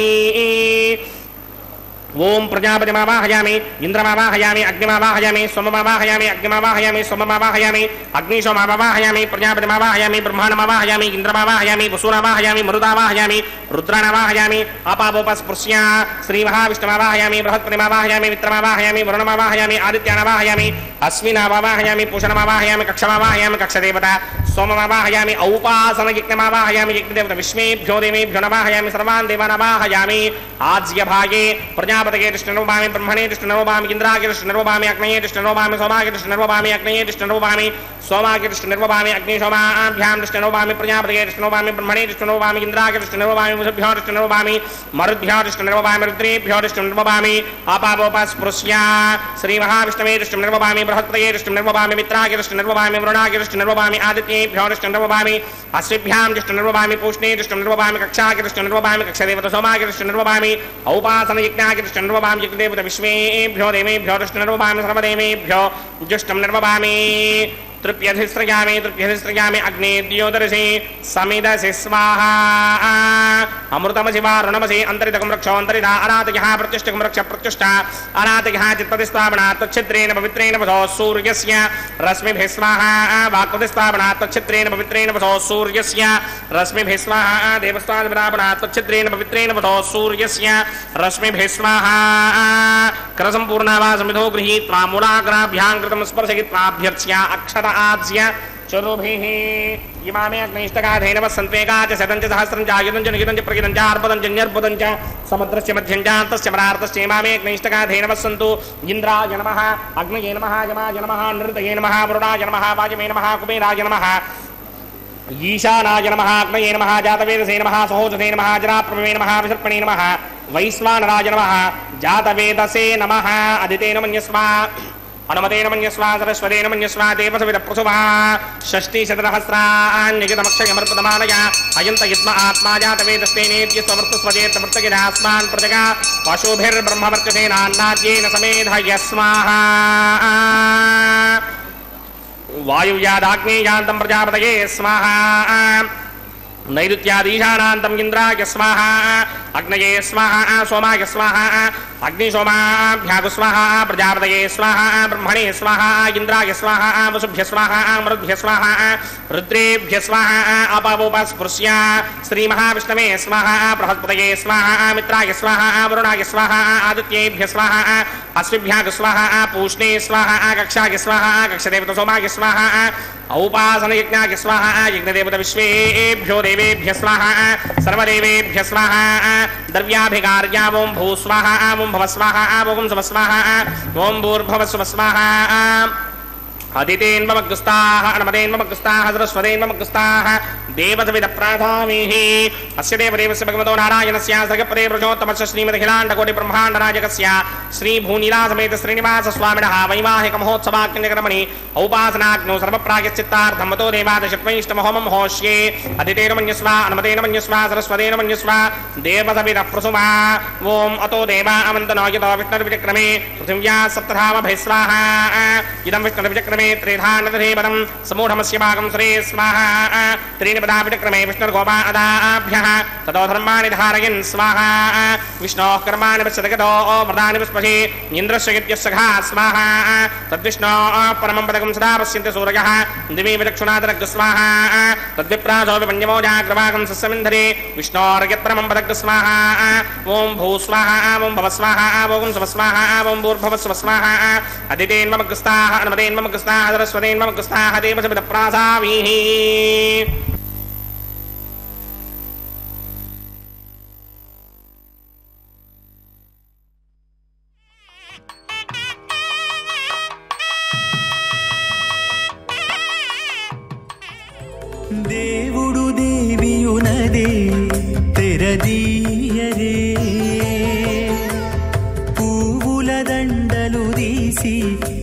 [SPEAKER 1] ओम प्रजापतिमावाहयामि इंद्रमावाहयामि अग्निमावाहयामि सोममावाहयामि अग्निमावाहयामि सोममावाहयामि अग्निशोमावाहयामि प्रजापतिमावाहयामि ब्रह्माण्डमावाहयामि इंद्रमावाहयामि वसुरावाहयामि मरुदावाहयामि रुद्राणावाहयामि अपावोपस्पृश्या श्रीमहाविष्णुमावाहयामि बृहत्पतिमावाहयामि मित्रमावाहयामि वरुणमावाहयामि आदित्यानावाहयामि अश्विनावाहयामि पूषणमावाहयामि कक्षमावाहयामि कक्षदेवता सोममावाहयामि औपासनयज्ञमावाहयामि यज्ञदेवता विश्वेभ्यो देवेभ्यो नवाहयामि सर्वान् देवानावाहयामि आज्यभागे प्रजापतये कृष्णरूपामि ब्रह्मणे कृष्णरूपामि इंद्रागे कृष्णरूपामि अग्नये कृष्णरूपामि सोमागे कृष्णरूपामि अग्नये कृष्णरूपामि सोमागे कृष्णरूपामि अग्निशोमाभ्यां कृष्णरूपामि प्रजापतये कृष्णरूपामि ब्रह्मणे कृष्णरूपामि इंद्रागे कृष्णरूपामि वसुभ्यो कृष्णरूपामि मरुद्भ्यो कृष्णरूपामि रुद्रेभ्यो कृष्णरूपामि अपावोपस्पृश्या श्रीमहाविष्णवे कृष्णरूपामि बृहत्पतये कृष्णरूपामि मित्रागे कृष्णरूपामि वरुणागे कृष्णरूपामि आदित्येभ्यो कृष्णरूपामि अश्विभ्यां कृष्णरूपामि पूष्णे कृष्णरूपामि कक्षागे कृष्णरूपामि कक्षदेवता सोमागे कृष्णरूपामि औपासन यज्ञागे कृष्णरूपामि यज्ञदेवता विश्वेभ्यो देवेभ्यो कृष्णरूपामि सर्वदेवेभ्यो जुष्टं निर्वपामि तृप्यधिस्रयामि अग्ने द्योदर्शि समिदसि स्वाहा अमृतमसि वारुणमसि अन्तरितकं रक्षो अन्तरिता अनातयः प्रत्युष्टकं रक्ष प्रत्युष्टा अनातयः चित्पतिस्तावना तच्छिद्रेण पवित्रेण वधो सूर्यस्य रश्मिभिः स्वाहा वाक्पतिस्तावना तच्छिद्रेण पवित्रेण वधो सूर्यस्य रश्मिभिः स्वाहा देवस्तावना तच्छिद्रेण पवित्रेण वधो सूर्यस्य रश्मिभिः स्वाहा करसम्पूर्णावासमिधो गृहीत्वा मूलाग्राभ्यां कृतं स्पर्शयित्वाभ्यर्च्य अक्षर आज्य चरुभिः इमामे अग्निष्टकाधेन वसन्त्वेका च शतं च सहस्रं च आयुधं च निगितं च प्रगितं च अर्पदं च न्यर्पदं च समुद्रस्य मध्यं च अन्तस्य परार्तस्य इमामे अग्निष्टकाधेन वसन्तु इन्द्राय नमः अग्नये नमः यमाय नमः नृतये नमः वरुणाय नमः वाजमे नमः कुबेराय नमः ईशानाय नमः अग्नये नमः जातवेदसे नमः सहोजसे नमः जराप्रभवे नमः विसर्पणे नमः वैश्वानराय नमः जातवेदसे नमः अदितेन मन्यस्वा अनुमतेन मन्यस्वा सरस्वतेन मन्यस्वा देवसविदप्रसुवा षष्टिशतसहस्राण्यगितमक्षयमर्पतमानया अयन्त युद्म आत्मा जातवेदस्तेनेभ्य स्ववर्तस्वजेतमर्तगिरास्मान् प्रजगा पशुभिर्ब्रह्मवर्चसेनान्नाद्येन समेधयस्वाहा वायुव्यादाग्नेयान्तं प्रजापतये स्वाहा नैऋत्यादीशानान्तं इन्द्राय स्वाहा अग्नये स्वाहा सोमाय स्वाहा अग्निशोमाभ्यागु स्वाहा प्रजापतये स्वाहा ब्रह्मणे स्वाहा इन्द्राय स्वाहा वसुभ्य स्वाहा मरुद्भ्य स्वाहा रुद्रेभ्य स्वाहा अपावोपस्पृश्य श्रीमहाविष्णवे स्वाहा बृहस्पतये स्वाहा मित्राय स्वाहा वरुणाय स्वाहा आदित्येभ्य स्वाहा अश्विभ्यागु स्वाहा पूष्णे स्वाहा कक्षाय स्वाहा कक्षदेवता सोमाय स्वाहा औपासनयज्ञाय स्वाहा यज्ञदेवता विश्वेभ्यो देवेभ्य स्वाहा सर्वदेवेभ्य स्वाहा द्रव्याभिकार्या ओं भू स्वाहा ओं भव स्वाहा ओं सुव स्वाहा ओं भूर्भुव सुव स्वाहा अदितेन्वमग्रस्ताः अनुमतेन्वमग्रस्ताः सरस्वतेन्वमग्रस्ताः देवसविदप्राधामीः अस्य देवदेवस्य भगवतो नारायणस्य सर्गपदे प्रचोत्तमस्य श्रीमदखिलाण्डकोटिब्रह्माण्डनायकस्य श्रीभूनीलासमेत श्रीनिवासस्वामिनः वैवाहिकमहोत्सवाग्निकर्मणि औपासनाग्नौ सर्वप्रायश्चित्तार्थं मतो देवादशत्वैष्टमहोमं होष्ये अदितेन मन्यस्वा अनुमतेन मन्यस्वा सरस्वतेन मन्यस्वा देवसविदः प्रसुमा ॐ अतो देवा अमन्तनो यतो विष्णुर्विचक्रमे पृथिव्याः सप्तधामभिः स्वाहा इदं विष्णुर्विचक्रमे त्रिधानधेवनं समूढमस्य भागं श्री स्वाहा त्रीणि पदा विचक्रमे विष्णुर्गोपादाभ्यः ततो धर्माणि धारयन् स्वाहा विष्णोः कर्माणि पश्यतगतो व्रतानि पुष्पशे इन्द्रस्य यज्ञस्य घा स्वाहा तद्विष्णोः परमं पदकं सदा पश्यन्ति सूरयः दिवि विचक्षुणादरग् स्वाहा तद्विप्रासो विपञ्चमो जाग्रवागं सस्यमिन्धरे विष्णोर्यत्परमं पदग् स्वाहा ॐ भू स्वाहा ॐ भव स्वाहा ॐ सुव स्वाहा ॐ भूर्भुव सुव स्वाहा अदितेन्वमग्रस्ताः अनुमतेन्वमग्रस्ताः सरस्वतेन्वमग्रस्ताः देवसविदप्रासावीः
[SPEAKER 3] దేవుడు దేవియునదే తెరదీయరే పువ్వుల దండలు తీసి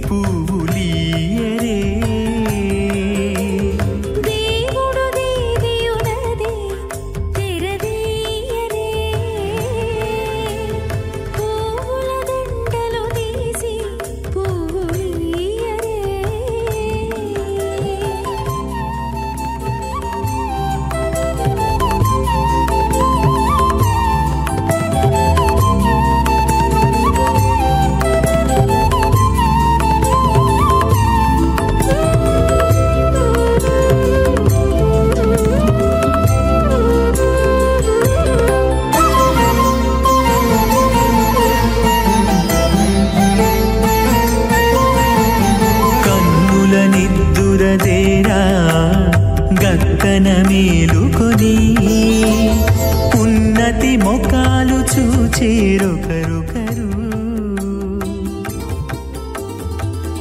[SPEAKER 3] పువ్వులీయరే
[SPEAKER 4] దేవుడు దేవియునదే తెరదీయరే పూల దండలు తీసి పువ్వులీయరే
[SPEAKER 3] కన్నుల నిద్దురదేరా గక్కన మేలుకొని ఉన్నతి మొకాలు చూచేరొకరొకరు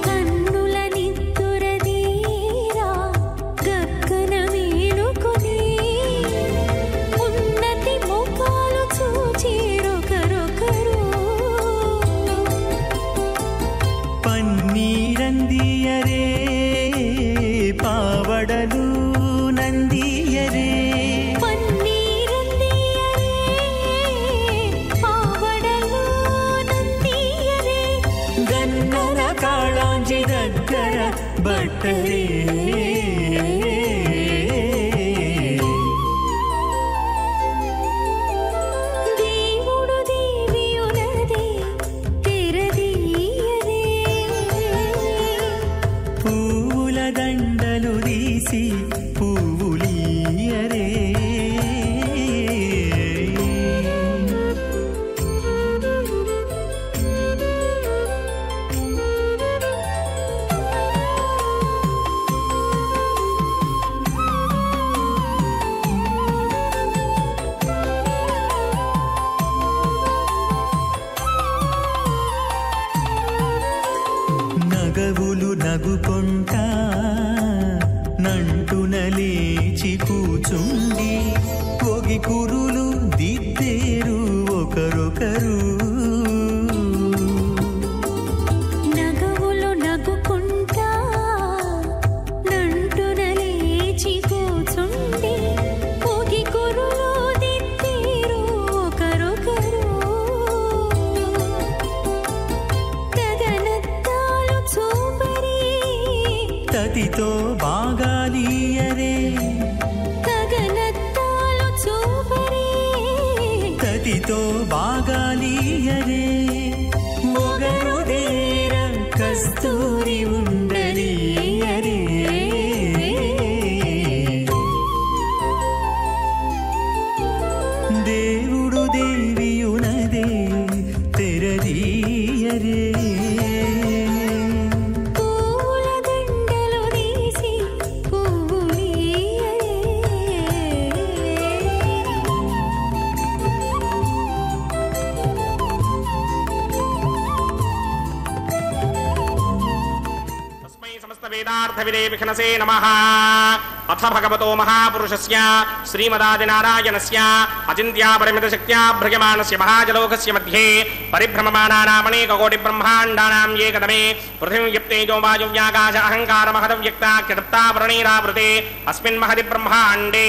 [SPEAKER 4] కన్నుల నిద్దురదీరా గక్కన మేలుకొని ఉన్నతి ముఖాలు చూచిరొకరొకరు
[SPEAKER 3] పన్నీరందియరే పావడలు నందియరే
[SPEAKER 4] పన్నీరందియరే పావడలు నందియరే
[SPEAKER 3] గన్నర కాళాంజి దగ్గర బట్టరే
[SPEAKER 4] దేవుడు దేవియునదే తెరదీయరే
[SPEAKER 3] పూల దండలు తీసి పువ్వులీయరే నగవులు నగుకొంటా నంటున లేచి కూచుండి పొగి కురులు దిద్దేరు ఒకరొకరు
[SPEAKER 4] నగవులు నగుకుంటా నంటున లేచి కూచుండి పొగి కురులు దిద్దేరు ఒకరొకరు గగనత్తాలు చూపరి
[SPEAKER 3] తతితో బాగాలీయరే
[SPEAKER 4] గగనత్తాలు చూపరి
[SPEAKER 3] తతితో బాగాలీయరే మొగరు దేర కస్తూరి ఉండలీయరే దేవుడు దేవియునదే తెరదీయరే
[SPEAKER 4] పూల దండలు తీసి పువ్వులీయరే
[SPEAKER 1] తస్మై సమస్త వేదార్థ విదే విఘ్నసే నమః. అథ భగవతో మహాపురుషస్య శ్రీమదాదినారాయణస్య అచింత్యా పరిమిత శక్త్యా భ్రయమాణస్య మహాజలోకస్య మధ్యే పరిభ్రమమాణానామనేక కోటి బ్రహ్మాండానాం ఏకదమే పృథివీం యప్తేజో వాయువ్యాకాశ అహంకార మహదవ్యక్తాఖ్యదప్తావరణీరావృతే అస్మిన్ మహది బ్రహ్మాండే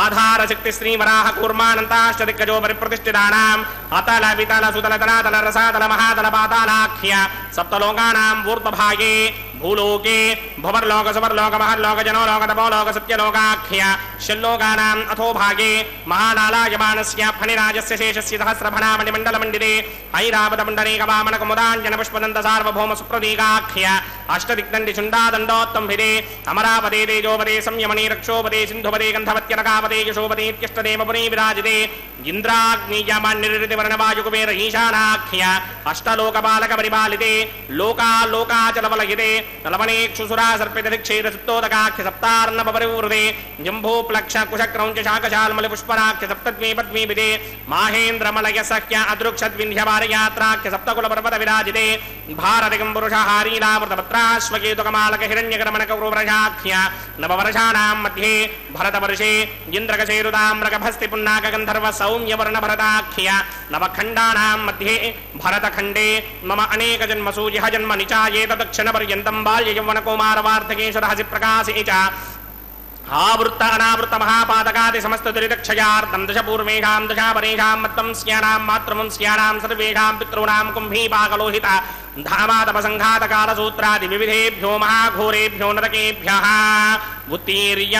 [SPEAKER 1] ఆధార శక్తి శ్రీవరాహ కూర్మానంతాశ్చ దిగ్గజో పరిప్రతిష్ఠితానాం అతల వితల సుతల తలాతల రసాతల మహాతల పాతాలాఖ్య సప్తలోకానాం ఊర్ధ్వభాగే భూలోకే భువర్లోక సువర్లోక మహర్లోక జనోలోక తపోలోక సత్యలోకాఖ్య షల్లోకానాం అథో భాగే మహానాలాయమానస్య ఫణిరాజస్య శేషస్య సహస్రఫణామణి మండలమండితే ఐరావత పుండరీక వామన కుముదాంజన పుష్పదంత సార్వభౌమ సుప్రదీకాఖ్య అష్టదిగ్దండి చుండాదండోత్తంభిదే అమరాపదే తేజోపదే సంయమనీ రక్షోపదే సింధుపదే గంధవత్యనకాపదే యశోపదే ఇత్యష్టదేమపురీ విరాజితే ఇంద్రాగ్నియమన్నిరితి వర్ణవాయుకుబేర ఈశానాఖ్య అష్టలోకపాలక పరిపాలితే లోకాలోకాచలవలయితే నలవనేక్షుసురా సర్పితరిక్షీర సుప్తోదకాఖ్య సప్తార్ణవ పరివృతే జంభూ ప్లక్ష కుశక్రౌంచ శాకశాల్మలి పుష్పరాఖ్య సప్తద్వీ పద్మీభిదే మాహేంద్రమలయ సఖ్య అదృక్షద్వింధ్యవారయాత్రాఖ్య సప్తకుల పర్వత విరాజితే భారతికం పురుషహారీరామృతపత్రాశ్వకేతుకమాలక హిరణ్యకరమణకౌరవరశాఖ్య నవవర్షాణాం మధ్యే భరతవర్షే ఇంద్రకశేరుతామ్రకభస్తి పున్నాక గంధర్వ సౌమ్యవర్ణ భరతాఖ్య నవఖండానాం మధ్యే భరతఖండే మమ అనేక జన్మసు ఇహ జన్మ నిచాయేత దక్షిణ పర్యంతం బాల్య యౌవన కౌమార వార్ధకేశరహసి ప్రకాశే చ ఆవృత్త అనావృత మహాపాతకాది సమస్త దురితక్షయార్థం దశ పూర్వేషాం దశాపరేషాం మత్తం స్యానాం మాతృవంశ్యానాం సర్వేషాం పితॄణాం కుంభీపాకలోహిత ధామాతపసంఘాతకాల సూత్రాది వివిధేభ్యో మహాఘోరేభ్యో నరకేభ్యః ఉత్తీర్య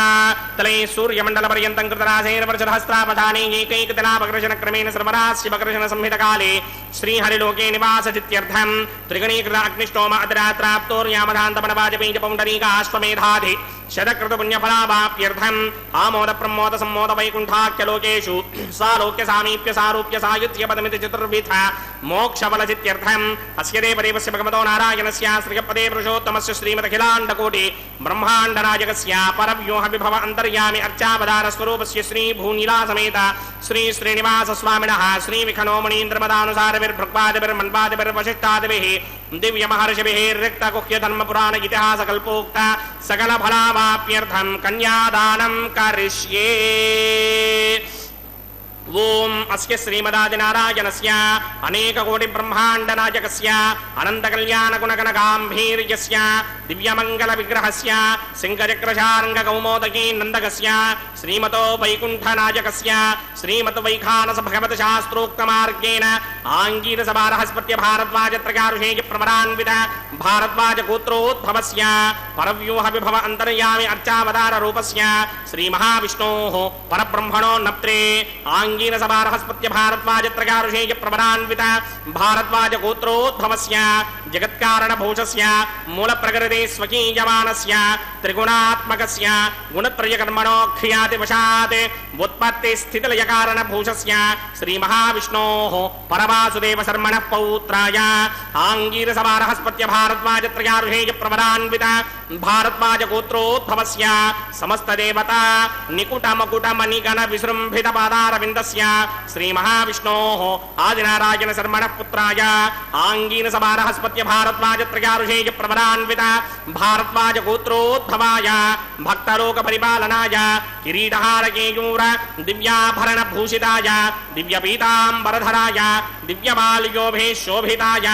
[SPEAKER 1] తలే సూర్యమండల పర్యంతం కృతరాసేన వర్షహస్త్రాపధానే ఏకైకతనాపకర్షణ క్రమేణ సర్వరాస్యపకర్షణ సంహితకాలే శ్రీహరిలోకే నివాసచిత్యర్థం త్రిగణీకృత అగ్నిష్టోమ అతిరాత్రాప్తోర్యామధాంతమన వాజపేయ పౌండరీక ఆశ్వమేధాధి శతకృత పుణ్యఫలాభాప్యర్థం ఆమోద ప్రమోద సమ్మోద వైకుంఠాఖ్యలోకేషు సాలోక్య సామీప్య సారూప్య సాయుధ్య పదమితి చతుర్విధ మోక్షఫలచిత్యర్థం అస్య దేవదేవస్య భగవతో నారాయణస్య శ్రీపదే పురుషోత్తమస్య శ్రీమదఖిలాండకోటి బ్రహ్మాండనాయకస్య పరవ్యూహ విభవ అంతర్యామి అర్చావతార స్వరూపస్య శ్రీ భూనీలాసమేత శ్రీ శ్రీనివాస స్వామినః శ్రీ విఖనోమణీంద్రమదానుసారవిర్భృక్పాదిభిర్మణిష్టాదిభిః దివ్య మహర్షిభిः రిక్త గుహ్య ధర్మ పురాణ ఇతిహాస కల్పోక్త సకల ఫలావాప్యర్థం కన్యాదానం కరిష్యే. ఓం అస్య శ్రీమదాదినారాయణస్య అనేక కోటి బ్రహ్మాండ నాయకస్య అనంత కళ్యాణ గుణగణ గాంభీర్యస్య దివ్యమంగళ విగ్రహస్య సింగచక్రశార్ంగ కౌమోదకీ నందకస్య శ్రీమతో వైకుంఠ నాయకస్య శ్రీమత్ వైఖానస భగవత శాస్త్రోక్త మార్గేణ ఆంగీరస బృహస్పత్య భారద్వాజ త్రయారుషేయ ప్రమరాన్విత భారద్వాజ గోత్రోద్భవస్య పరవ్యూహ విభవ అంతర్యామి అర్చావతార రూపస్య శ్రీ మహావిష్ణోః పరబ్రహ్మణో నప్త్రే ఆంగీరసభారహస్పత్య భారద్వాజ త్రయారుషేయ ప్రమరాన్విత భారద్వాజ గోత్రోద్భవస్య జగత్కారణ భూషస్య మూల ప్రకృతి స్వకీయమానస్య త్రిగుణాత్మకస్య గుణత్రయ కర్మణో ఖ్యాతివశాత్ ఉత్పత్తి స్థితిలయ కారణ భూషస్య శ్రీ మహావిష్ణోః పరవాసుదేవ శర్మణః పౌత్రాయ ఆంగీరసభారహస్పత్య భారద్వాజ త్రయారుషేయ ప్రమరాన్విత భారద్వాజ గోత్రోద్భవస్య సమస్త దేవతా నికుట మకుట మణిగణ విసృంభిత పాదారవిందస్య శ్రీ మహావిష్ణోః ఆదినారాయణ శర్మణః పుత్రాయ ఆంగీరసభారహస్పత్య భారద్వాజ త్రయారుషేయ ప్రమరాన్విత భారద్వాజ గోత్రోద్భవాయ భక్తలోక పరిపాలనాయ కిరీటహారకేయూర దివ్యాభరణ భూషితాయ దివ్యపీతాంబరధరాయ దివ్యమాల్యోభే శోభితాయ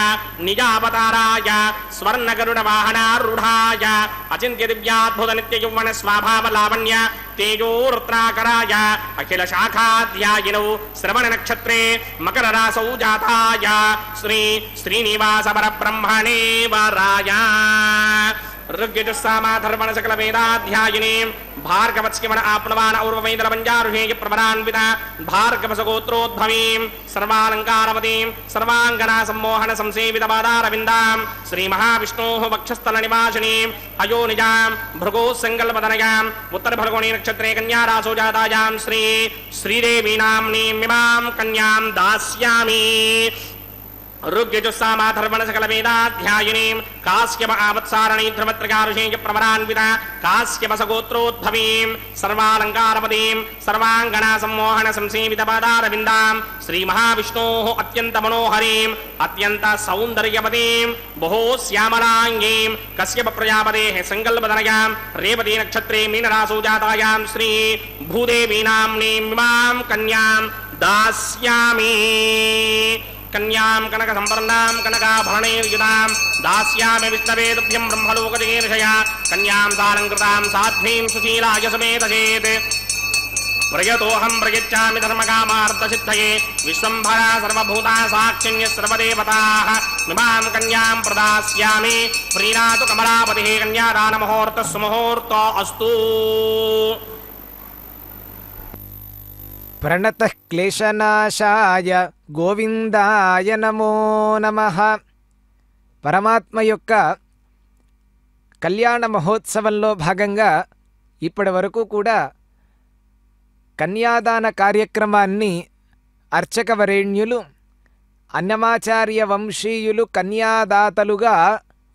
[SPEAKER 1] నిజావతారాయ స్వర్ణగరుడ వాహనారూఢాయ అచింత్య దివ్యాద్భుత నిత్య యౌవన స్వభావ లావణ్య తేజోరుత్రాకరాయ అఖిల శాఖాధ్యాయినౌ శ్రవణ నక్షత్రే మకర రాసౌ జాతాయ శ్రీ శ్రీనివాస పరబ్రహ్మణే వరాయ ఋగ్యజుస్సామాధర్వణ సకల వేదాధ్యాయిని భార్గవత్స్యవన ఆప్నవాన ఔర్వవేదల పంజారుషేయ ప్రవరాన్విత భార్గవసగోత్రోద్భవీం సర్వాలంకారవతీం సర్వాంగనా సమ్మోహన సంసేవిత పాదారవిందాం శ్రీ మహావిష్ణోః వక్షస్థల నివాసినీం అయోనిజాం భృగో సంకల్పతనయాం ఉత్తర భర్గోణి నక్షత్రే కన్యారాసో జాతాయాం శ్రీ శ్రీదేవీ నామ్నీం ఇమాం కన్యాం దాస్యామి. ఋగ్యజుస్సామాధర్వణ సకల వేదాధ్యాయినీం కాశ్యప ఆవత్సారణీ ధ్రువత్రకారుషేయ ప్రమరాన్విత కాశ్యపసగోత్రోద్భవీం సర్వాలంకారపదీం సర్వాంగనా సమ్మోహన సంసేవిత పాదారవిందాం శ్రీ మహావిష్ణోః అత్యంత మనోహరీం అత్యంత సౌందర్యపదీం బహో శ్యామలాంగీం కశ్యప ప్రజాపతేః సంకల్పతనయాం రేవతీ నక్షత్రే మీనరాసౌ జాతాయాం శ్రీ భూదేవీ నామ్నీం ఇమాం కన్యాం దాస్యామి. కన్యాం కనక సంపర్ణాం కనకాభరణైర్యుతాం దాస్యామి విష్ణవే తుభ్యం బ్రహ్మలోకజగీర్షయా కన్యాం సాలంకృతాం సాధ్వీం సుశీలాయ సమేతచేత్ ప్రయతోహం ప్రయచ్చామి ధర్మకామార్థసిద్ధయే విశ్వంభరా సర్వభూతా సాక్షిణ్య సర్వదేవతాః ఇమాం కన్యాం ప్రదాస్యామి. ప్రీణాతు కమలాపతిః కన్యాదానముహూర్తః సుముహూర్తో అస్తు.
[SPEAKER 2] ప్రణతః క్లేశనాశాయ గోవిందాయ నమో నమః. పరమాత్మ యొక్క కళ్యాణ మహోత్సవంలో భాగంగా ఇప్పటి వరకు కూడా కన్యాదాన కార్యక్రమాన్ని అర్చకవరేణ్యులు అన్నమాచార్య వంశీయులు కన్యాదాతలుగా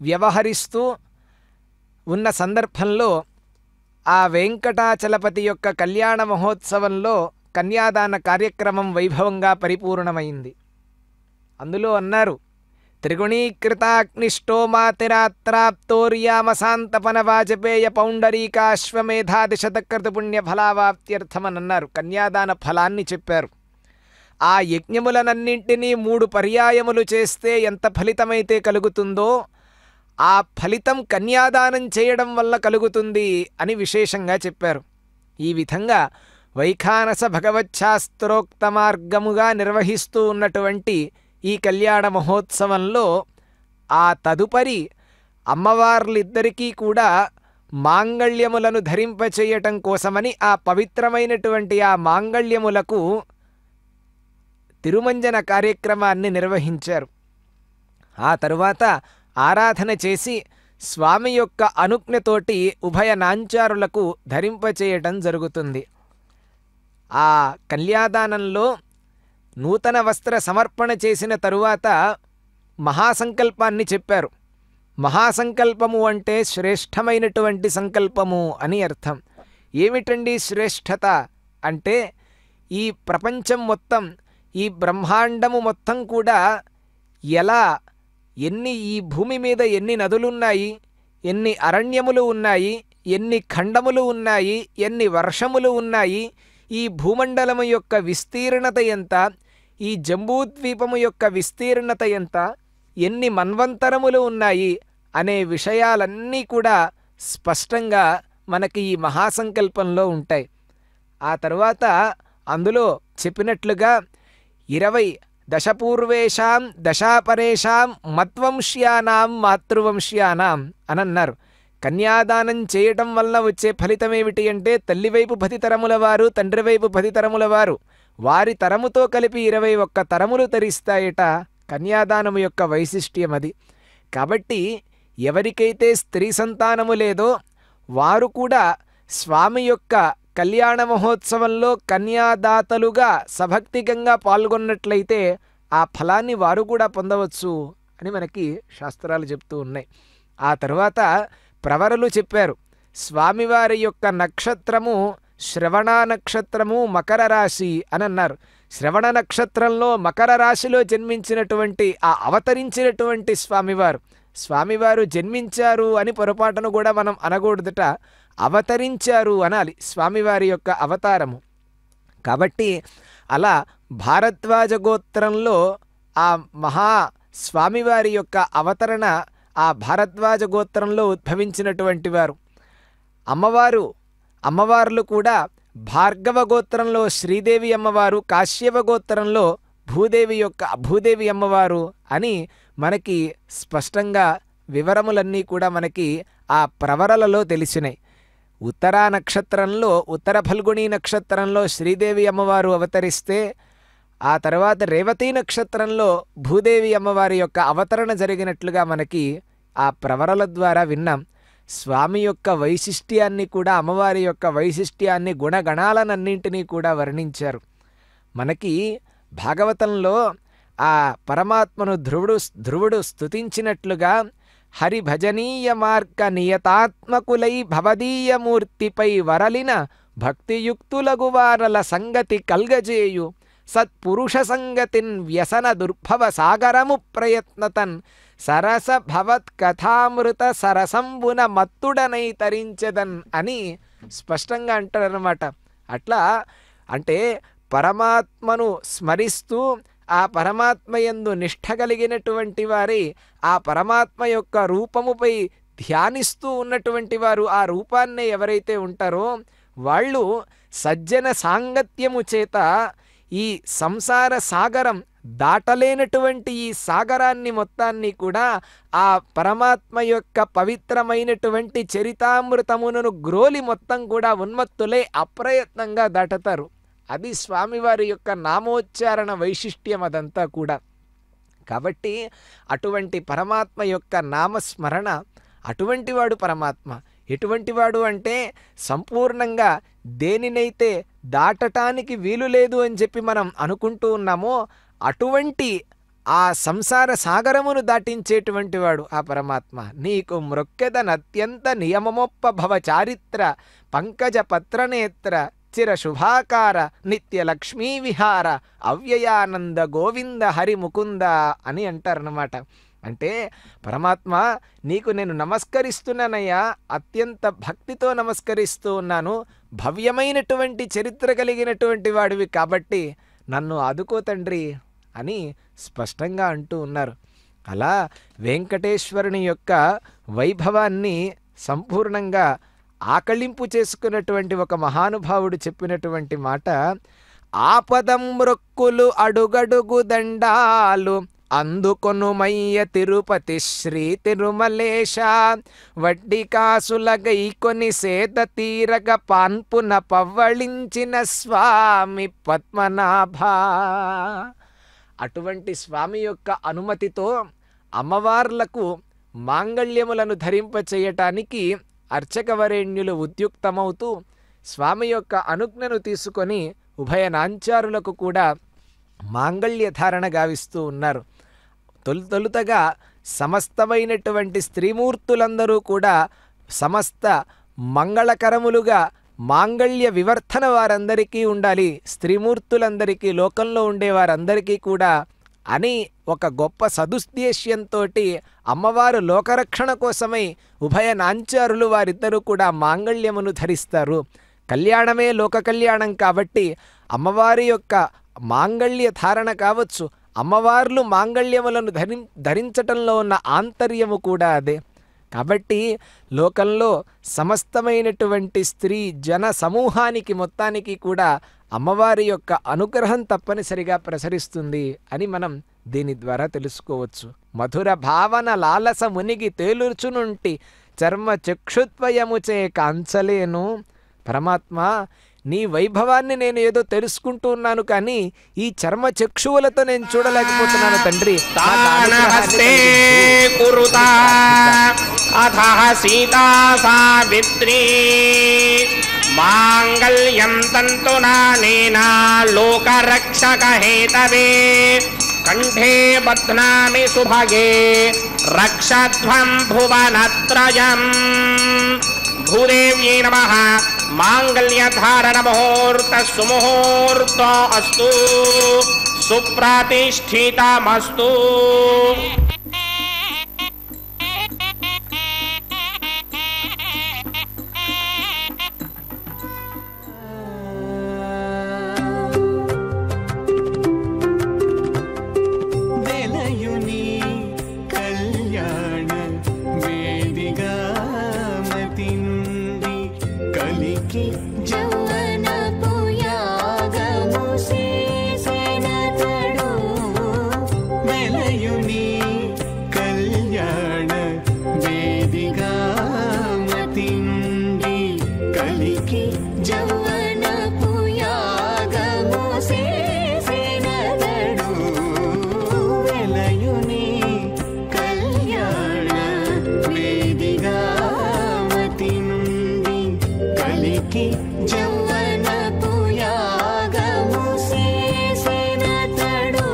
[SPEAKER 2] వ్యవహరిస్తూ ఉన్న సందర్భంలో ఆ వెంకటాచలపతి యొక్క కళ్యాణ మహోత్సవంలో కన్యాదాన కార్యక్రమం వైభవంగా పరిపూర్ణమైంది. అందులో అన్నారు, త్రిగుణీకృతాగ్నిష్టోమాతిరాత్రాప్తోర్యామశాంతపన వాజపేయ పౌండరీకాశ్వమేధాదిశతకృత పుణ్య ఫలావాప్త్యర్థమని అన్నారు. కన్యాదాన ఫలాన్ని చెప్పారు. ఆ యజ్ఞములనన్నింటినీ 3 పర్యాయములు చేస్తే ఎంత ఫలితమైతే కలుగుతుందో ఆ ఫలితం కన్యాదానం చేయడం వల్ల కలుగుతుంది అని విశేషంగా చెప్పారు. ఈ విధంగా వైఖానస భగవచ్ఛాస్త్రోక్త మార్గముగా నిర్వహిస్తూ ఉన్నటువంటి ఈ కళ్యాణ మహోత్సవంలో ఆ తదుపరి అమ్మవార్లిద్దరికీ కూడా మాంగళ్యములను ధరింపచేయటం కోసమని ఆ పవిత్రమైనటువంటి ఆ మాంగళ్యములకు తిరుమంజన కార్యక్రమాన్ని నిర్వహించారు. ఆ తరువాత ఆరాధన చేసి స్వామి యొక్క అనుజ్ఞతోటి ఉభయ నాంచారులకు ధరింపచేయటం జరుగుతుంది. ఆ కన్యాదానంలో నూతన వస్త్ర సమర్పణ చేసిన తరువాత మహాసంకల్పాన్ని చెప్పారు. మహాసంకల్పము అంటే శ్రేష్టమైనటువంటి సంకల్పము అని అర్థం. ఏమిటండి శ్రేష్టత అంటే, ఈ ప్రపంచం మొత్తం, ఈ బ్రహ్మాండము మొత్తం కూడా ఎలా ఈ భూమి మీద ఎన్ని నదులున్నాయి, ఎన్ని అరణ్యములు ఉన్నాయి, ఎన్ని ఖండములు ఉన్నాయి, ఎన్ని వర్షములు ఉన్నాయి, ఈ భూమండలము యొక్క విస్తీర్ణత ఎంత, ఈ జంబూద్వీపము యొక్క విస్తీర్ణత ఎంత, ఎన్ని మన్వంతరములు ఉన్నాయి అనే విషయాలన్నీ కూడా స్పష్టంగా మనకి ఈ మహాసంకల్పంలో ఉంటాయి. ఆ తర్వాత అందులో చెప్పినట్లుగా 20 దశపూర్వేషాం దశాపరేషాం మత్వంశ్యానాం మాతృవంశ్యానాం అని అన్నారు. కన్యాదానం చేయటం వల్ల వచ్చే ఫలితం ఏమిటి అంటే, తల్లివైపు 10 తరముల వారు, తండ్రి వైపు 10 తరముల వారు, వారి తరముతో కలిపి 21 తరములు తరిస్తాయట. కన్యాదానము యొక్క వైశిష్ట్యం అది. కాబట్టి ఎవరికైతే స్త్రీ సంతానము లేదో వారు కూడా స్వామి యొక్క కళ్యాణ మహోత్సవంలో కన్యాదాతలుగా సభక్తికంగా పాల్గొన్నట్లయితే ఆ ఫలాన్ని వారు కూడా పొందవచ్చు అని మనకి శాస్త్రాలు చెప్తూ ఉన్నాయి. ఆ తర్వాత ప్రవరులు చెప్పారు, స్వామివారి యొక్క నక్షత్రము శ్రవణ నక్షత్రము, మకర రాశి అని అన్నారు. శ్రవణ నక్షత్రంలో మకర రాశిలో జన్మించినటువంటి ఆ అవతరించినటువంటి స్వామివారు జన్మించారు అని పొరపాటును కూడా మనం అనకూడదుట, అవతరించారు అనాలి. స్వామివారి యొక్క అవతారము కాబట్టి అలా భారద్వాజ గోత్రంలో ఆ మహా స్వామివారి యొక్క అవతరణ ఆ భారద్వాజ గోత్రంలో ఉద్భవించినటువంటి వారు. అమ్మవార్లు కూడా భార్గవ గోత్రంలో శ్రీదేవి అమ్మవారు, కాశ్యప గోత్రంలో భూదేవి అమ్మవారు అని మనకి స్పష్టంగా వివరములన్నీ కూడా మనకి ఆ ప్రవరలలో తెలిసినాయి. ఉత్తరా నక్షత్రంలో, ఉత్తర ఫల్గుణీ నక్షత్రంలో శ్రీదేవి అమ్మవారు అవతరిస్తే ఆ తర్వాత రేవతీ నక్షత్రంలో భూదేవి అమ్మవారి యొక్క అవతరణ జరిగినట్లుగా మనకి ఆ ప్రవరల ద్వారా విన్నాం. స్వామి యొక్క వైశిష్ట్యాన్ని కూడా, అమ్మవారి యొక్క వైశిష్ట్యాన్ని, గుణగణాలనన్నింటినీ కూడా వర్ణించారు. మనకి భాగవతంలో ఆ పరమాత్మను ధ్రువుడు స్తుతించినట్లుగా హరి భజనీయ మార్గ నియతాత్మకులై భవదీయమూర్తిపై వరలిన భక్తియుక్తులగు వారల సంగతి కల్గజేయు సత్పురుష సంగతిన్ వ్యసన దుర్భవ సాగరము ప్రయత్నతన్ సరస భవత్ కథామృత సరసంబున మత్తుడనై తరించెదన్ అని స్పష్టంగా అంటారన్నమాట. అట్లా అంటే పరమాత్మను స్మరిస్తూ ఆ పరమాత్మయందు నిష్ఠ కలిగినటువంటి వారి ఆ పరమాత్మ యొక్క రూపముపై ధ్యానిస్తూ ఉన్నటువంటి వారు, ఆ రూపాన్నే ఎవరైతే ఉంటారో వాళ్ళు సజ్జన సాంగత్యము చేత ఈ సంసార సాగరం దాటలేనటువంటి ఈ సాగరాన్ని మొత్తాన్ని కూడా ఆ పరమాత్మ యొక్క పవిత్రమైనటువంటి చరితామృతమును గ్రోలి మొత్తం కూడా ఉన్మత్తులే అప్రయత్నంగా దాటతారు. అది స్వామివారి యొక్క నామోచ్చారణ వైశిష్ట్యం అదంతా కూడా. కాబట్టి అటువంటి పరమాత్మ యొక్క నామస్మరణ, అటువంటి వాడు పరమాత్మ. ఎటువంటి వాడు అంటే సంపూర్ణంగా దేనినైతే దాటటానికి వీలు లేదు అని చెప్పి మనం అనుకుంటూ ఉన్నామో అటువంటి ఆ సంసార సాగరమును దాటించేటువంటి వాడు ఆ పరమాత్మ. నీకు మృక్కెదనత్యంత నియమమొప్ప భవ చారిత్ర పంకజ పత్రనేత్ర చిర శుభాకార నిత్య లక్ష్మీ విహార అవ్యయానంద గోవింద హరి ముకుంద అని అంటారన్నమాట. అంటే పరమాత్మ నీకు నేను నమస్కరిస్తున్నానయ్యా, అత్యంత భక్తితో నమస్కరిస్తూ ఉన్నాను. భవ్యమైనటువంటి చరిత్ర కలిగినటువంటి వాడివి కాబట్టి నన్ను ఆదుకో తండ్రి అని స్పష్టంగా అంటూ ఉన్నారు. అలా వెంకటేశ్వరుని యొక్క వైభవాన్ని సంపూర్ణంగా ఆకళింపు చేసుకున్నటువంటి ఒక మహానుభావుడు చెప్పినటువంటి మాట, ఆపదం మృక్కులు అడుగడుగు దండాలు అందుకొనుమయ్య తిరుపతి శ్రీ తిరుమలేశ వడ్డీ కాసుల గైకొని సేద తీరగ పాన్పున పవ్వళించిన స్వామి పద్మనాభ. అటువంటి స్వామి యొక్క అనుమతితో అమ్మవార్లకు మాంగళ్యములను ధరింపచేయటానికి అర్చకవరేణ్యులు ఉద్యుక్తమవుతూ స్వామి యొక్క అనుజ్ఞను తీసుకొని ఉభయ నాంచారులకు కూడా మాంగళ్య ధారణ గావిస్తూ ఉన్నారు. తొలుతగా సమస్తమైనటువంటి స్త్రీమూర్తులందరూ కూడా సమస్త మంగళకరములుగా మాంగళ్య వివర్ధన వారందరికీ ఉండాలి, స్త్రీమూర్తులందరికీ లోకంలో ఉండే వారందరికీ కూడా అని ఒక గొప్ప సదుద్దేశ్యంతో అమ్మవారు లోకరక్షణ కోసమై ఉభయ నాంచారులు వారిద్దరూ కూడా మాంగళ్యమును ధరిస్తారు. కళ్యాణమే లోక కళ్యాణం కాబట్టి అమ్మవారి యొక్క మాంగళ్య ధారణ కావచ్చు, అమ్మవార్లు మాంగళ్యములను ధరించటంలో ఉన్న ఆంతర్యము కూడా అదే. కాబట్టి లోకంలో సమస్తమైనటువంటి స్త్రీ జన సమూహానికి మొత్తానికి కూడా అమ్మవారి యొక్క అనుగ్రహం తప్పనిసరిగా ప్రసరిస్తుంది అని మనం దీని ద్వారా తెలుసుకోవచ్చు. మధుర భావన లాలస మునిగి తేలుచునుంటి చర్మ చక్షుత్వయముచే కాంచలేను. పరమాత్మ నీ వైభవాన్ని నేను ఏదో తెలుసుకుంటూ ఉన్నాను, కానీ ఈ చర్మ చక్షువులతో నేను చూడలేకపోతున్నాను తండ్రి.
[SPEAKER 1] సీతా సావిత్రీ మాంగళ్యం తంతునానేనా లోకరక్షక హేతవే కంఠే బధ్నామి సుభగే రక్షధ్వం భువనత్రయం. భూదేవ్యై నమః. మాంగళ్యధారణ ముహూర్త సుముహూర్త అస్తు సుప్రతిష్ఠితమస్తు.
[SPEAKER 3] వెలయుని కళ్యాణ వేదిగా మతింది కలికి
[SPEAKER 4] జౌవనపు యాగము చేసెనతడు.
[SPEAKER 3] వెలయుని కళ్యాణ వేదిగా మతింది కలికి
[SPEAKER 4] జౌవనపు యాగము చేసెనతడు.
[SPEAKER 3] వెలయుని కళ్యాణ వేదిగా మతింది కలికి
[SPEAKER 4] జౌవనపు యాగము చేసెనతడు.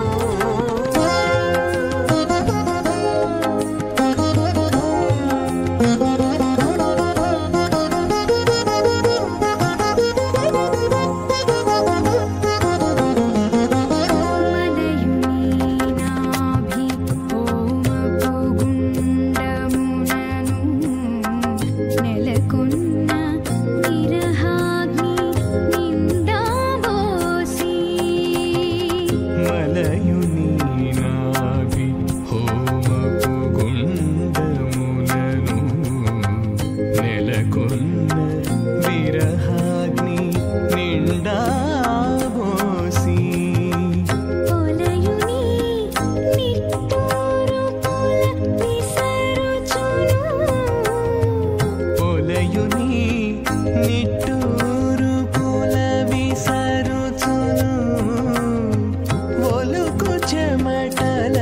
[SPEAKER 3] మలయుని నాభి హోమపు గుండమునను నెలకొన్న విరహాగ్ని నిండా బోసి.
[SPEAKER 4] పొలయుని నిట్టూరు పొల విసరుచును.
[SPEAKER 3] పొలయుని నిట్టూరు పుల విసరుచును ఒలుకు చెమటల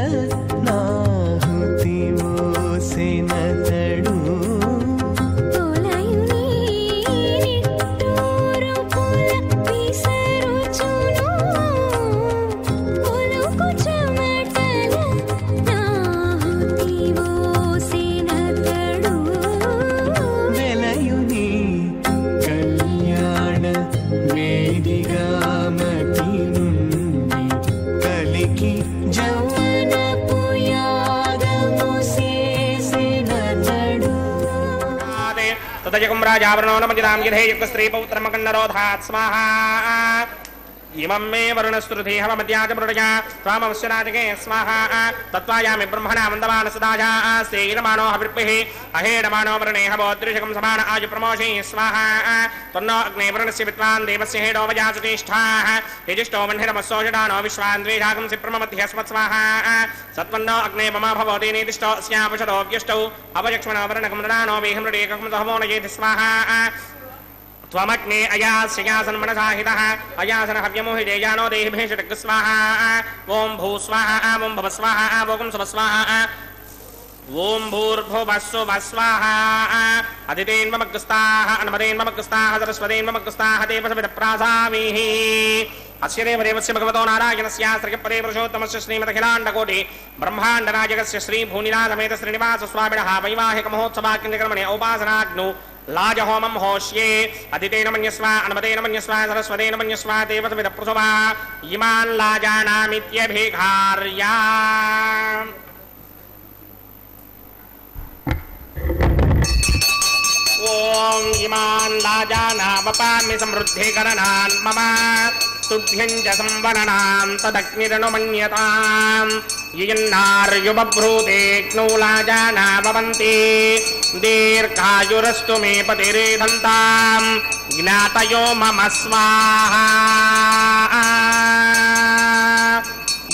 [SPEAKER 3] నాహుతి ఓసెనతడు.
[SPEAKER 4] పొలయుని నిట్టూరు పొల విసరుచును. ఒలుకు చెమటల
[SPEAKER 1] उदयकुं राजावरणो नमजिदां गिधे युक्तस्त्रीपौत्रमकन्नरोधात् स्वाहा इमं मे वरुणस्तुति हवमद्याज मृडया त्वामवस्य राजके स्वाहा तत्त्वायामि ब्रह्मणा वन्दमान सदाजा स्तेयमानो हविर्पिः अहेडमानो वरुणे हवोद्रिशकं समान आजु प्रमोषि स्वाहा तन्नो अग्ने वरुणस्य विद्वान् देवस्य हेडो वजासुतिष्ठाः यजिष्ठो वह्निरमस्सो जडानो विश्वान् द्वेषाकं सिप्रमध्यस्मत् स्वाहा सत्वन्नो अग्ने मम भवति निदिष्टो अस्यापशतो व्यष्टौ अवयक्ष्मणो वरुणकं नृणानो वेहमृडेकं सहवो नयेति स्वाहा त्वमग्ने अयास्यासन मनसाहितः अयासन हव्यमोहितेजानो देहिभेषटक स्वाहा ओं भू स्वाहा ओं भव स्वाहा ओं सुव स्वाहा ओं भूर्भुवस्सुवः स्वाहा अदितेन्ममग्रस्ताः अन्मदेन्ममग्रस्ताः सरस्वतेन्ममग्रस्ताः देवसविदप्रासामीः अस्य देवदेवस्य भगवतो नारायणस्यास्त्रिः परे पुरुषोत्तमस्य श्रीमदखिलाण्डकोटि ब्रह्माण्डनायकस्य श्रीभूनिनाथमेत श्रीनिवासस्वामिनः वैवाहिकमहोत्सवाख्यकर्मणे औपासनाग्नौ लाजहोमं होष्ये अदितेन मन्यस्व अन्मतेन मन्यस्व सरस्वतेन मन्यस्व देवसविदप्रसवा इमान् लाजानामित्यभिघार्या ॐ इमान् लाजानामपामि समृद्धिकरणान् मम तुभ्यं च संवननां तदग्निरनुमन्यताम् यन्नार्युबभ्रूतेऽग्नौ लाजाना भवन्ति दीर्घायुरस्तु मे पतिरेधन्ताम् ज्ञातयो मम स्वाहा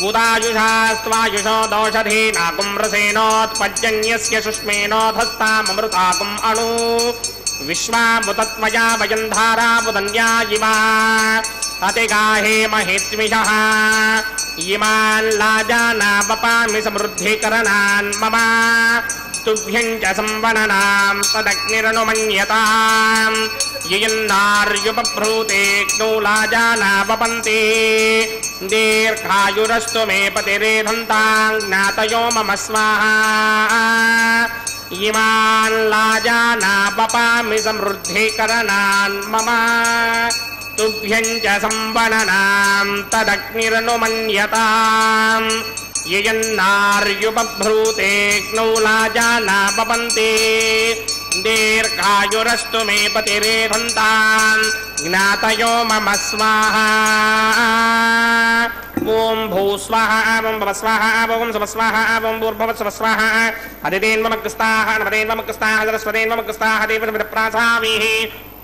[SPEAKER 1] उदायुषास्त्वायुषो दोषधीनाकुं रसेनोत्पज्जन्यस्य सुष्मेनोधस्ताममृताकुम् अणु विश्वामुतत्मया वयन्धारा बुदन्या इमा अतिगाहे महित्विषः इमान् लाजानावपामि समृद्धिकरणान् मम तुभ्यं च संवननां तदग्निरनुमन्यताम् यन्नार्युबभ्रूतेऽग्नौ लाजाना वपन्ति दीर्घायुरस्तु मे पतिरेधन्तां ज्ञातयो मम स्वाहा इमान् लाजाना वपामि समृद्धिकरणान् मम तुभ्यं च संवननां तदग्निरनुमन्यताम् यन्नार्युबभ्रूतेऽग्नौ लाजाना वपन्ति दीर्घायुरस्तु मे पतिरेधन्तां ज्ञातयो मम स्वाहा ओं भू स्वाहा ओं भव स्वाहा ओं सुव स्वाहा ओं भूर्भुवस्सुवः स्वाहा अदितेन्ममग्रस्ताः अन्मदेन्ममग्रस्ताः सरस्वतेन्ममग्रस्ताः देवसविदप्रासामीः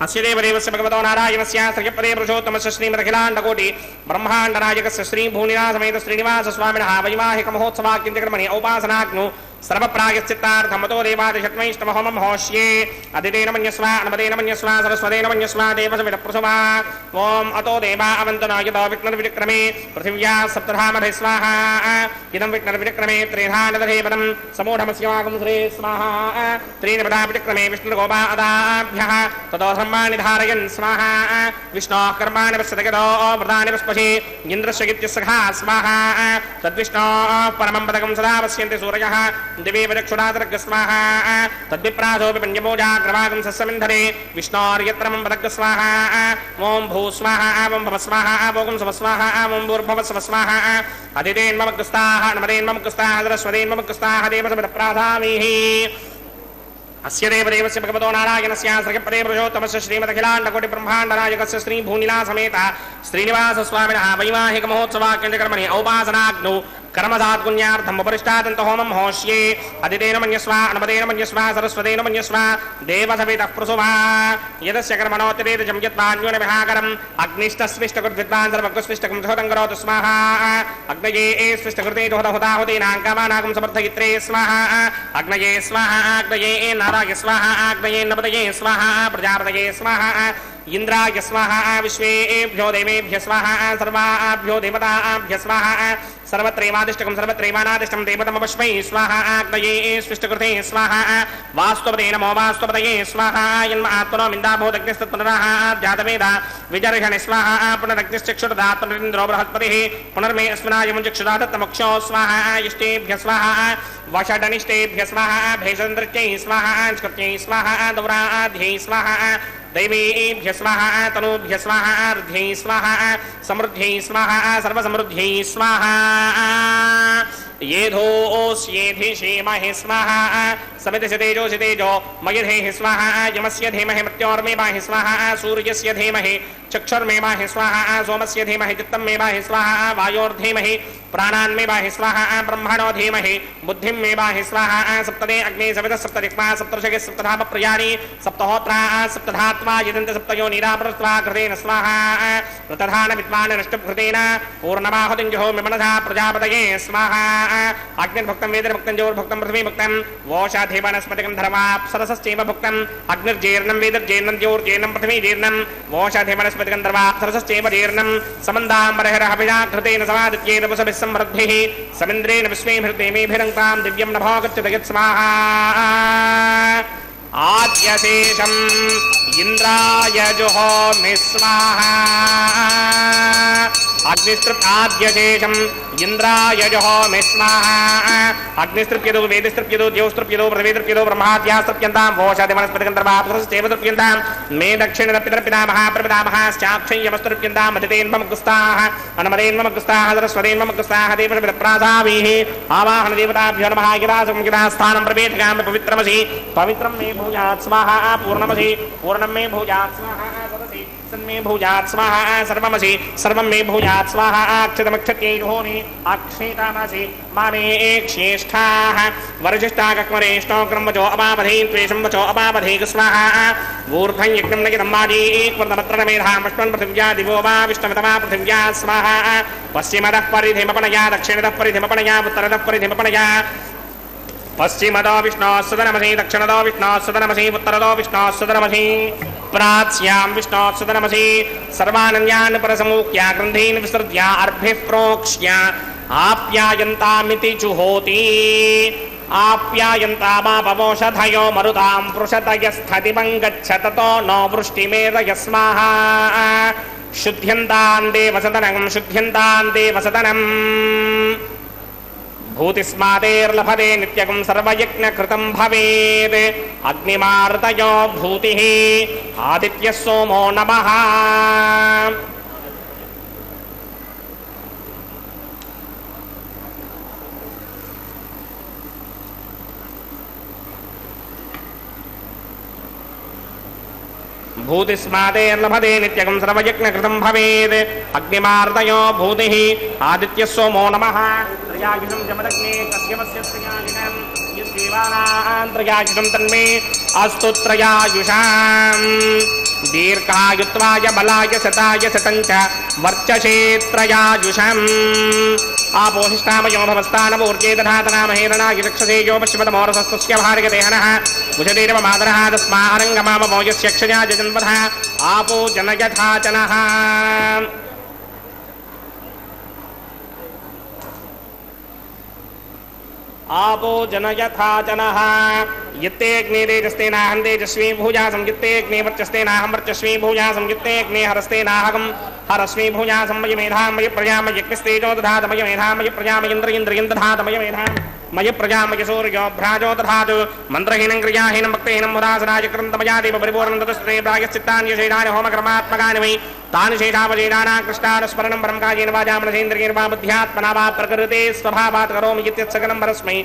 [SPEAKER 1] अस्य देवदेवस्य भगवतो नारायणस्य श्रीपदे पुरुषोत्तमस्य श्रीमदखिलाण्डकोटि ब्रह्माण्डनायकस्य श्रीभूनिनाथमेत श्रीनिवासस्वामिनः वैवाहिकमहोत्सवाख्यकर्मणि औपासनाग्नौ सर्वप्रायश्चित्तार्थमतो देवादिषट्मैष्टमहोमं होष्ये अदितेन मन्यस्व अन्मदेन मन्यस्व सरस्वतेन मन्यस्व देवसविदप्रसवा ॐ अतो देवा अवन्तनो यतो विघ्नर्विक्रमे पृथिव्याः सप्तधामधे स्वाहा इदं विघ्नर्विक्रमे त्रिधानदधे पदं समूढमस्यवागं श्री स्वाहा त्रीणि पदा विक्रमे विष्णुर्गोपादाभ्यः ततो धर्माणि धारयन् स्वाहा विष्णोः कर्माणि पश्यतगतो व्रतानि पुष्पशे इन्द्रस्य गित्यसखा स्वाहा तद्विष्णोः परमं पदकं सदा पश्यन्ति सूरयः दिवे वदक्षुरातर्ग स्वाहा तद्विप्रासोऽपि पञ्चमोजाग्रवागं सस्यमिन्धरे विष्णोर्यत्रमं पदग् स्वाहा ॐ भू स्वाहा ॐ भव स्वाहा ॐ सुव स्वाहा ॐ भूर्भुवस्सुवः स्वाहा अदितेन्ममग्रस्ताः अन्मदेन्ममग्रस्ताः सरस्वतेन्ममग्रस्ताः देवसविदप्रासामीः अस्य देवदेवस्य भगवतो नारायणस्य श्रीपदे पुरुषोत्तमस्य श्रीमदखिलाण्डकोटि ब्रह्माण्डनायकस्य श्रीभूनिनाथमेत श्रीनिवासस्वामिनः वैवाहिकमहोत्सवाख्यकर्मणि औपासनाग्नौ कर्मसात्पुण्यार्थम् उपरिष्टादन्तहोमं होष्ये अदितेन मन्यस्व अन्मदेन मन्यस्व सरस्वतेन मन्यस्व देवसवितः प्रसुवा यदस्य कर्मणोत्तरेदजं यत्पान्योनविहाकरम् अग्निष्टस्विष्टकृद्विद्वान् सर्वकृस्विष्टकं धोतं करोतु स्वाहा अग्नये स्विष्टकृते दोहदहुताहुतीनां कामानाकं समर्थयित्रे स्वाहा अग्नये स्वाहा अग्नये नाराय स्वाहा अग्नये नपतये स्वाहा प्रजापतये स्वाहा इंद्राय स्वाहा विश्वेभ्यो देवेभ्य स्वाहा सर्वाभ्यो देवताभ्य स्वाहा सर्वत्रैवादिष्टकं सर्वत्रैवानादिष्टं देवतमवश्मै स्वाहा अग्नये स्विष्टकृते स्वाहा वास्तुपते नमो वास्तुपतये स्वाहा यन्म आत्मनो मिन्दाभूतग्निस्तत्पुनरः जातवेदा विजर्षणे स्वाहा पुनरग्निश्चक्षुर्दात्मनिन्द्रो बृहस्पतिः पुनर्मे अस्मिनाय मुञ्चक्षुरादत्तमक्षो स्वाहा इष्टेभ्य स्वाहा वषडनिष्टेभ्य स्वाहा भेषन्द्रत्यै स्वाहा स्कृत्यै स्वाहा दौराध्यै स्वाहा दैवेभ्य स्वाहा तनूभ्य स्वाहा अर्ध्यै स्वाहा समृद्ध्यै स्वाहा सर्वसमृद्ध्यै स्वाहा येधोऽस्येधिषीमहि स्वाहा समितिषि तेजोषि तेजो मयिधेहि स्वाहा यमस्य धीमहि मृत्योर्मेवाहि स्वाहा सूर्यस्य धीमहि चक्षुर्मेवाहि स्वाहा सोमस्य धीमहि चित्तमेवाहि स्वाहा वायोर्धीमहि प्राणान्मेवाहि स्वाहा ब्रह्मणो धीमहि बुद्धिमेवाहि स्वाहा सप्तदे अग्ने सवितः सप्तदिक्मा सप्तर्षगे सप्तधाम प्रियाणि सप्तहोत्रा सप्तधात्मा यदन्त सप्तयो निरापरस्वा कृतेन स्वाहा ऋतधान विद्वान् नष्टभृतेन पूर्णमाहुतिञ्जहो मिमनसा प्रजापतये स्वाहा अग्निर्भुक्तं वेदर्भुक्तं जोर्भुक्तं पृथ्वीभुक्तं वोषाधिवनस्पतिकं धर्माप्सरसश्चैव भुक्तम् अग्निर्जीर्णं वेदर्जीर्णं ज्योर्जीर्णं पृथ्वीजीर्णं वोषाधिवनस्पतिकं धर्माप्सरसश्चैव जीर्णं समन्दाम्बरहरहविषा कृतेन समादित्येन वसभिः संवृद्धिः समिन्द्रेण विश्वेभिर्देवीभिरङ्क्तां दिव्यं नभोगच्छति यत्स्वाहा आद्यशेषम् इन्द्राय जुहोमि स्वाहा अग्निस्तृप्ताद्यशेषम् इन्द्राय जुहोमि स्वाहा अग्निस्तृप्यदो वेदिस्तृप्यदो द्यौस्तृप्यदो पृथ्वीस्तृप्यदो ब्रह्माद्यास्तृप्यन्तां वोषादिवनस्पतिगन्धर्वाप्सरश्चैव तृप्यन्तां मे दक्षिणपितरपितामहः प्रपितामहश्चाक्षय्यमस्तृप्यन्तां मदितेन्वमग्रस्ताः अनुमदेन्वमग्रस्ताः सरस्वतेन्वमग्रस्ताः देवप्रप्रासावीः आवाहनदेवताभ्यो नमः गिरासं गिरास्थानं प्रवेशयामि पवित्रमसि पवित्रं मे भूयात् स्वाहा पूर्णमसि पूर्णं मे भूयात् स्वाहा सदसि सन्मे भूयात् स्वाहा सर्वमसि सर्वं मे भूयात् स्वाहा अक्षतमक्षत्यै जुहोमि अक्षेतामसि मामे श्रेष्ठाः वरिष्ठाकक्मरेष्ठो क्रमवचो अपावधीन् त्वेषं वचो अपावधीक स्वाहा ऊर्ध्वं यज्ञं नगितं माजीक्वर्तमत्रमेधां पुष्पं पृथिव्या दिवो वा विष्णुमतमा पृथिव्या स्वाहा पश्चिमतः परिधिमपणया दक्षिणतः परिधिमपणया उत्तरतः परिधिमपणया पश्चिमतो विष्णोः सदनमसि दक्षिणतो विष्णोः सदनमसि उत्तरतो विष्णोः सदनमसि प्राच्यां विष्णोः सदनमसि सर्वानन्यान् परसमुख्या ग्रन्थीन् विसृज्य अर्भिः प्रोक्ष्य आप्यायन्तामिति जुहोति आप्यायन्तामापमोषधयो मरुतां पृषतयस्थतिमं गच्छ ततो नो वृष्टिमेधय स्वाहा शुद्ध्यन्तां देवसदनं शुद्ध्यन्तां देवसदनम् भूतिस्मादेर्लभते नित्यकं सर्वयज्ञकृतं भवेत् अग्निमार्तयो भूतिः आदित्यः सोमो नमः भूतिस्मादेर्लभते नित्यकं सर्वयज्ञकृतं भवेत् अग्निमार्तयो भूतिः आदित्यः सोमो नमः त्रयायुषं जमदग्ने कस्यमस्य त्रयायुषं यद्देवानां तन्मे अस्तु त्रयायुषां दीर्घायुत्वाय बलाय शताय शतं च वर्चसे त्रयायुषम् आपोहिष्ठामयो भवस्तानमूर्जे दधातनामहे रणाय रक्षसे यो पश्चिमतमोरसस्तस्य भार्गदेहनः भुजदेरवमादरः तस्मारङ्गमाममो यस्य क्षया जजन्वधः आपो जनयथा जनः आपो जनयथा जनः यत्ते अग्ने तेजस्तेनाहं तेजस्वी भूयासं यत्ते अग्ने वर्चस्तेनाहं वर्चस्वी भूयासं यत्ते अग्ने हरस्तेनाहं हरस्वी भूयासं मयि मेधां मयि प्रजां मयि यज्ञस्तेजो दधातु मयि मेधां मयि प्रजां मयीन्द्रियं दधातु मयि मेधां मयि प्रजां मयि सूर्यो भ्राजो दधातु मन्त्रहीनं क्रियाहीनं भक्तिहीनं मुदासनाय कृतमया देव परिपूर्णं ततस्ते प्रायश्चित्तान्यशेषानि होमकर्मात्मकानि वै तानि शेषावशेषाणां कृष्णानुस्मरणं परमकायेन वाचा मनसेन्द्रियेण वा बुद्ध्यात्मना वा प्रकृते स्वभावात् करोमि इत्यत्सकलं परस्मै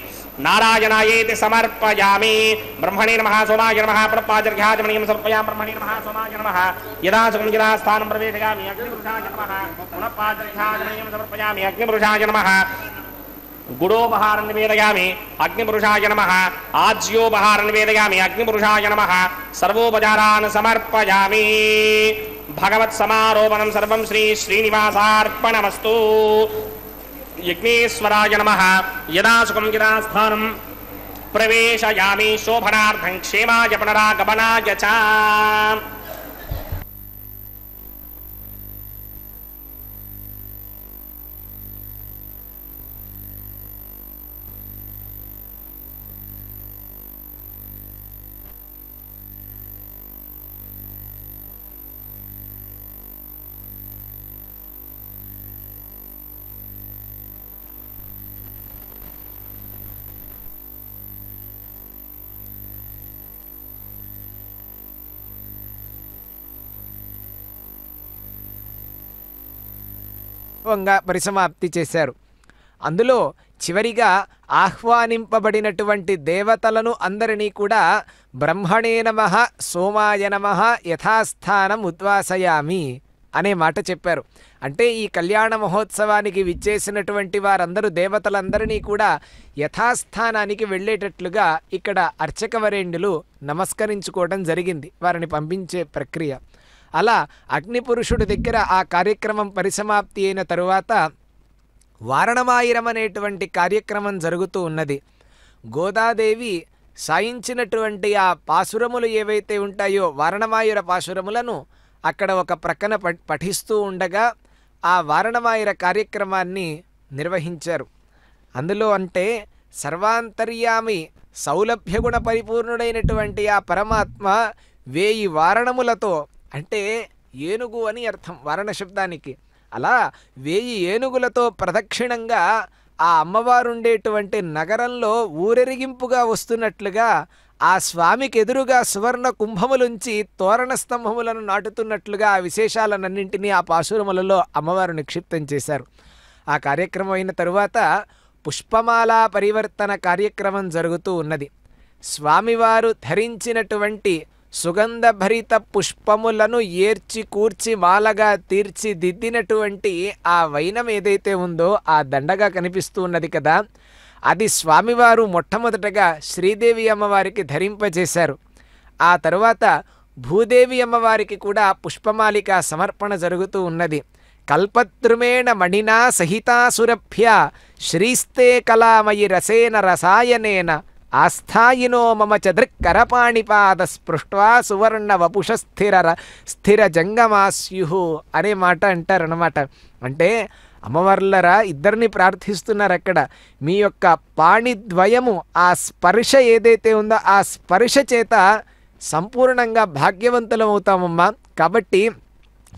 [SPEAKER 1] नारायणायेति समर्पयामि ब्रह्मणे नमः सोमाय नमः प्रणपाजर्घ्याचमनीयं समर्पयामि ब्रह्मणे नमः सोमाय नमः यदा सुखं यदा स्थानं प्रवेशयामि अग्निपुरुषाय नमः प्रणपाजर्घ्याचमनीयं समर्पयामि अग्निपुरुषाय नमः गुडोपहारं निवेदयामि अग्निपुरुषाय नमः आज्योपहारं निवेदयामि अग्निपुरुषाय नमः सर्वोपचारान् समर्पयामि भगवत्समारोपणं सर्वं श्री श्रीनिवासार्पणमस्तु यज्ञेश्वराय नमः यदा सुखं यदा स्थानं प्रवेशयामि शोभनार्थं क्षेमाय पुनरागमनाय च
[SPEAKER 2] వైభవంగా పరిసమాప్తి చేశారు. అందులో చివరిగా ఆహ్వానింపబడినటువంటి దేవతలను అందరినీ కూడా బ్రహ్మణే నమః సోమాయ నమః యథాస్థానం ఉద్వాసయామి అనే మాట చెప్పారు. అంటే ఈ కళ్యాణ మహోత్సవానికి విచ్చేసినటువంటి వారందరూ దేవతలందరినీ కూడా యథాస్థానానికి వెళ్ళేటట్లుగా ఇక్కడ అర్చకవరేణ్యులు నమస్కరించుకోవడం జరిగింది, వారిని పంపించే ప్రక్రియ. అలా అగ్నిపురుషుడి దగ్గర ఆ కార్యక్రమం పరిసమాప్తి అయిన తరువాత వారణమాయిరం అనేటువంటి కార్యక్రమం జరుగుతూ ఉన్నది. గోదాదేవి సాయించినటువంటి ఆ పాసురములు ఏవైతే ఉంటాయో వారణమాయుర పాసురములను అక్కడ ఒక ప్రక్కన పఠిస్తూ ఉండగా ఆ వారణమాయుర కార్యక్రమాన్ని నిర్వహించారు. అందులో అంటే సర్వాంతర్యామి సౌలభ్యగుణ పరిపూర్ణుడైనటువంటి ఆ పరమాత్మ 1000 వారణములతో, అంటే ఏనుగు అని అర్థం వారణ శబ్దానికి, అలా 1000 ఏనుగులతో ప్రదక్షిణంగా ఆ అమ్మవారుండేటువంటి నగరంలో ఊరెరిగింపుగా వస్తున్నట్లుగా ఆ స్వామికి ఎదురుగా సువర్ణ కుంభములుంచి తోరణ స్తంభములను నాటుతున్నట్లుగా ఆ విశేషాలన్నింటినీ ఆ పాశురములలో అమ్మవారు నిక్షిప్తం చేశారు. ఆ కార్యక్రమం అయిన తరువాత పుష్పమాల పరివర్తన కార్యక్రమం జరుగుతూ ఉన్నది. స్వామివారు ధరించినటువంటి సుగంధభరిత పుష్పములను ఏర్చి కూర్చి మాలగా తీర్చిదిద్దినటువంటి ఆ వైనం ఏదైతే ఉందో ఆ దండగా కనిపిస్తూ ఉన్నది కదా, అది స్వామివారు మొట్టమొదటగా శ్రీదేవి అమ్మవారికి ధరింపజేశారు. ఆ తరువాత భూదేవి అమ్మవారికి కూడా పుష్పమాలిక సమర్పణ జరుగుతూ ఉన్నది. కల్పద్రుమేణ మణినా సహితాసురభ్య శ్రీస్తే కళామయి రసేన రసాయనేన ఆస్థాయినో మమ చదృక్కరపాణిపాద స్పృష్ట్వా సువర్ణ వపుష స్థిర జంగమాస్యు అనే మాట అంటారన్నమాట. అంటే అమ్మవార్లరా ఇద్దరిని ప్రార్థిస్తున్నారు అక్కడ. మీ యొక్క పాణిద్వయము ఆ స్పర్శ ఏదైతే ఉందో ఆ స్పర్శ చేత సంపూర్ణంగా భాగ్యవంతులమవుతామమ్మా, కాబట్టి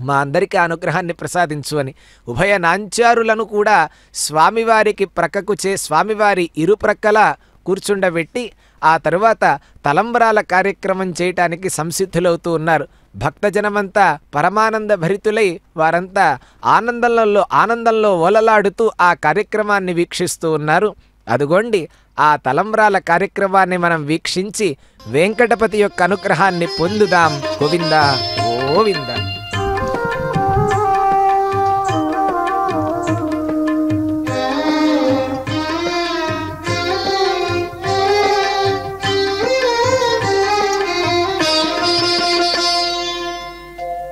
[SPEAKER 2] మా అందరికీ అనుగ్రహాన్ని ప్రసాదించు అని ఉభయ నాంచారులను కూడా స్వామివారికి ప్రక్కకు స్వామివారి ఇరుప్రక్కల కూర్చుండబెట్టి ఆ తరువాత తలంబ్రాల కార్యక్రమం చేయటానికి సంసిద్ధులవుతూ ఉన్నారు. భక్తజనమంతా పరమానంద భరితులై వారంతా ఆనందంలో ఓలలాడుతూ ఆ కార్యక్రమాన్ని వీక్షిస్తూ ఉన్నారు. అదుగోండి ఆ తలంబ్రాల కార్యక్రమాన్ని మనం వీక్షించి వెంకటపతి యొక్క అనుగ్రహాన్ని పొందుదాం. గోవింద గోవింద.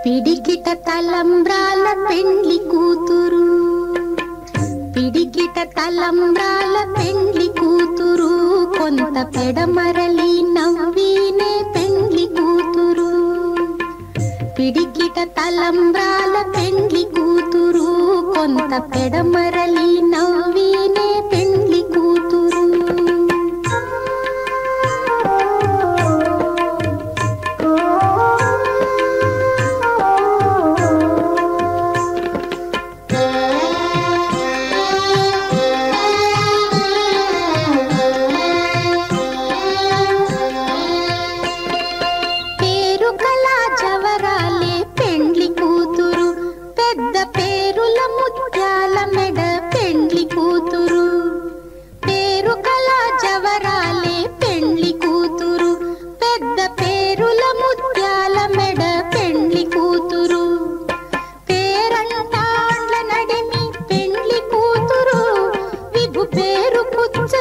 [SPEAKER 4] పిడికిట తలంబ్రాల పెండ్లి కూతురు, పిడికిట తలంబ్రాల పెండ్లి కూతురు, కొంత పెడమరలి నవ్వీనే పెండ్లి కూతురు. పిడికిట తలంబ్రాల పెండ్లి కూతురు, కొంత పెడమరలి నవ్వీనే పెండ్లి కూతురు.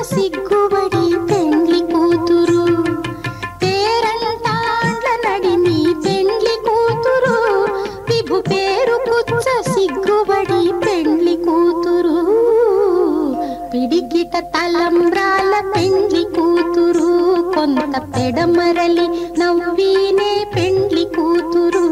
[SPEAKER 4] సిగ్గుబడి పెండ్లి కూతురు, పేరంటాండ్ల నడిమి పెండ్లి కూతురు, విభు పేరు పుచ్చ సిగ్గుబడి పెండ్లి కూతురు. పిడికిట తలంబ్రాల పెండ్లి కూతురు, కొంత పెడమరలి నవ్వీనే పెండ్లి కూతురు.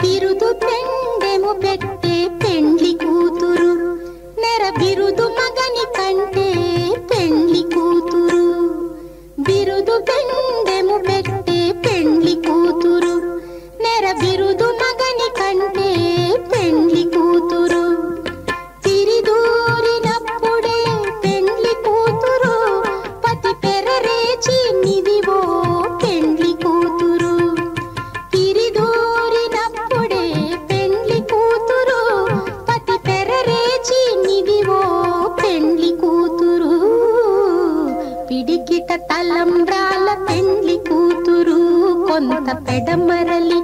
[SPEAKER 4] బిరుదు పెండెము పెట్టే పెండ్లి కూతురు, నెర బిరుదు మగని కంటే పెండ్లి కూతురు. బిరుదు పెడమరలి